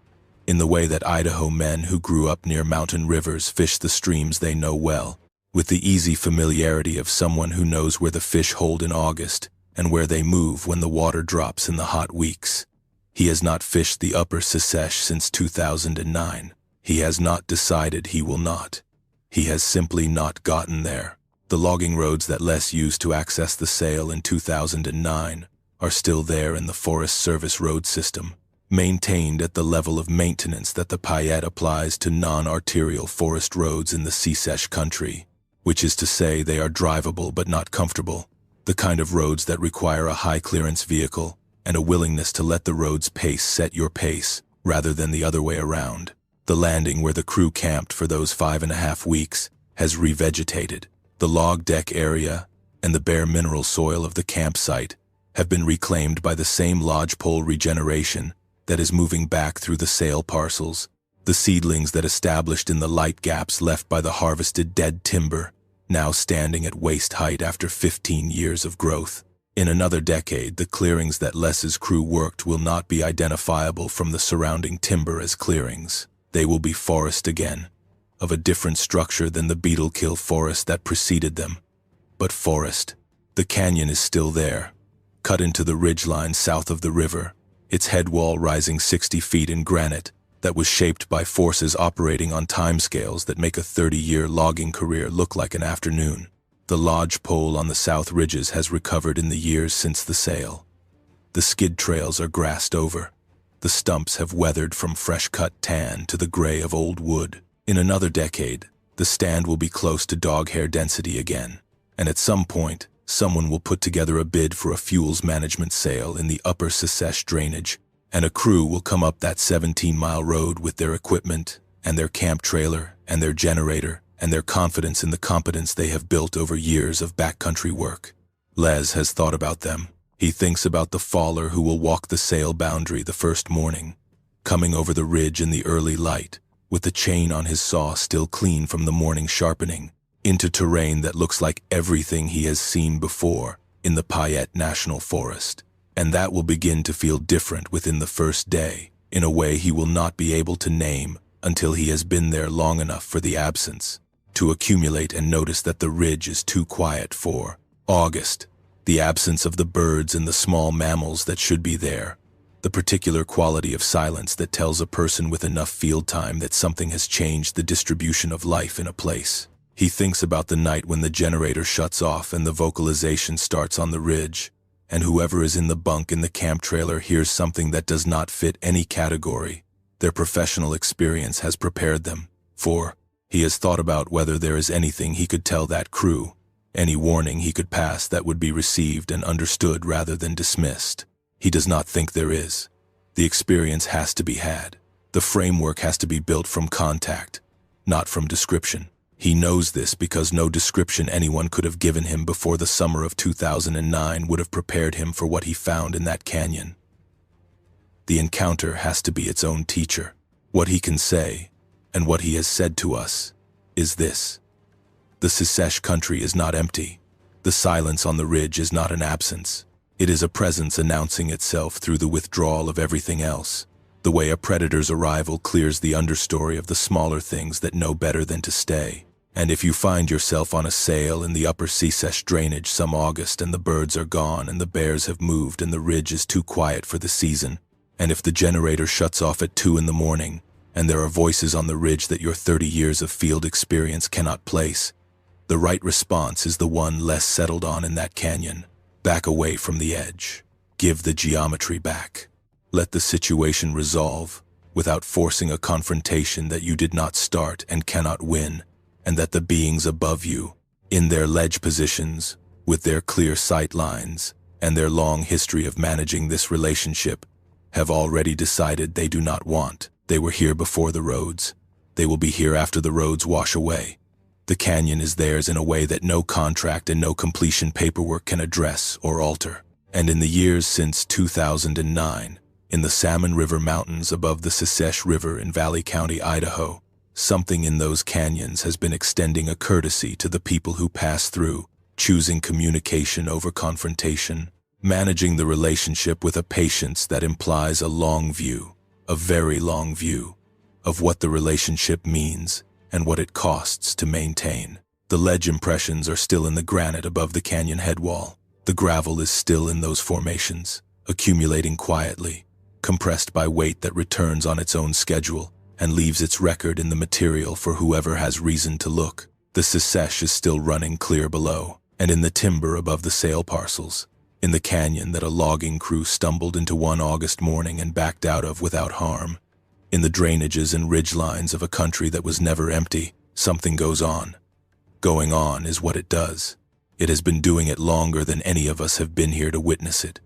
in the way that Idaho men who grew up near mountain rivers fish the streams they know well, with the easy familiarity of someone who knows where the fish hold in August and where they move when the water drops in the hot weeks. He has not fished the upper Secesh since 2009. He has not decided he will not. He has simply not gotten there. The logging roads that Les used to access the sale in 2009 are still there in the Forest Service road system, maintained at the level of maintenance that the Payette applies to non-arterial forest roads in the Secesh country, which is to say they are drivable but not comfortable, the kind of roads that require a high-clearance vehicle and a willingness to let the road's pace set your pace rather than the other way around. The landing where the crew camped for those 5.5 weeks has revegetated. The log deck area and the bare mineral soil of the campsite have been reclaimed by the same lodgepole regeneration that is moving back through the sale parcels. The seedlings that established in the light gaps left by the harvested dead timber, now standing at waist height after 15 years of growth. In another decade, the clearings that Les's crew worked will not be identifiable from the surrounding timber as clearings. They will be forest again, of a different structure than the beetle-kill forest that preceded them. But forest. The canyon is still there, cut into the ridgeline south of the river, its head wall rising 60 feet in granite that was shaped by forces operating on timescales that make a 30-year logging career look like an afternoon. The lodge pole on the south ridges has recovered in the years since the sale. The skid trails are grassed over. The stumps have weathered from fresh-cut tan to the gray of old wood. In another decade, the stand will be close to dog hair density again, and at some point, someone will put together a bid for a fuels management sale in the upper Secesh drainage, and a crew will come up that 17-mile road with their equipment and their camp trailer and their generator and their confidence in the competence they have built over years of backcountry work. Les has thought about them. He thinks about the faller who will walk the sale boundary the first morning, coming over the ridge in the early light, with the chain on his saw still clean from the morning sharpening, into terrain that looks like everything he has seen before in the Payette National Forest. And that will begin to feel different within the first day, in a way he will not be able to name until he has been there long enough for the absence to accumulate and notice that the ridge is too quiet for August, the absence of the birds and the small mammals that should be there, the particular quality of silence that tells a person with enough field time that something has changed the distribution of life in a place. He thinks about the night when the generator shuts off and the vocalization starts on the ridge, and whoever is in the bunk in the camp trailer hears something that does not fit any category their professional experience has prepared them for. He has thought about whether there is anything he could tell that crew, any warning he could pass that would be received and understood rather than dismissed. He does not think there is. The experience has to be had. The framework has to be built from contact, not from description. He knows this because no description anyone could have given him before the summer of 2009 would have prepared him for what he found in that canyon. The encounter has to be its own teacher. What he can say, and what he has said to us, is this. The Secesh country is not empty. The silence on the ridge is not an absence. It is a presence announcing itself through the withdrawal of everything else. The way a predator's arrival clears the understory of the smaller things that know better than to stay. And if you find yourself on a sail in the upper Secesh drainage some August and the birds are gone and the bears have moved and the ridge is too quiet for the season, and if the generator shuts off at 2 in the morning, and there are voices on the ridge that your 30 years of field experience cannot place, the right response is the one less settled on in that canyon. Back away from the edge. Give the geometry back. Let the situation resolve without forcing a confrontation that you did not start and cannot win, and that the beings above you, in their ledge positions, with their clear sight lines, and their long history of managing this relationship, have already decided they do not want. They were here before the roads. They will be here after the roads wash away. The canyon is theirs in a way that no contract and no completion paperwork can address or alter. And in the years since 2009, in the Salmon River Mountains above the Secesh River in Valley County, Idaho, something in those canyons has been extending a courtesy to the people who pass through, choosing communication over confrontation, managing the relationship with a patience that implies a long view, a very long view, of what the relationship means and what it costs to maintain. The ledge impressions are still in the granite above the canyon headwall. The gravel is still in those formations, accumulating quietly, compressed by weight that returns on its own schedule and leaves its record in the material for whoever has reason to look. The Secesh is still running clear below, and in the timber above the sail parcels, in the canyon that a logging crew stumbled into one August morning and backed out of without harm, in the drainages and ridgelines of a country that was never empty, something goes on. Going on is what it does. It has been doing it longer than any of us have been here to witness it.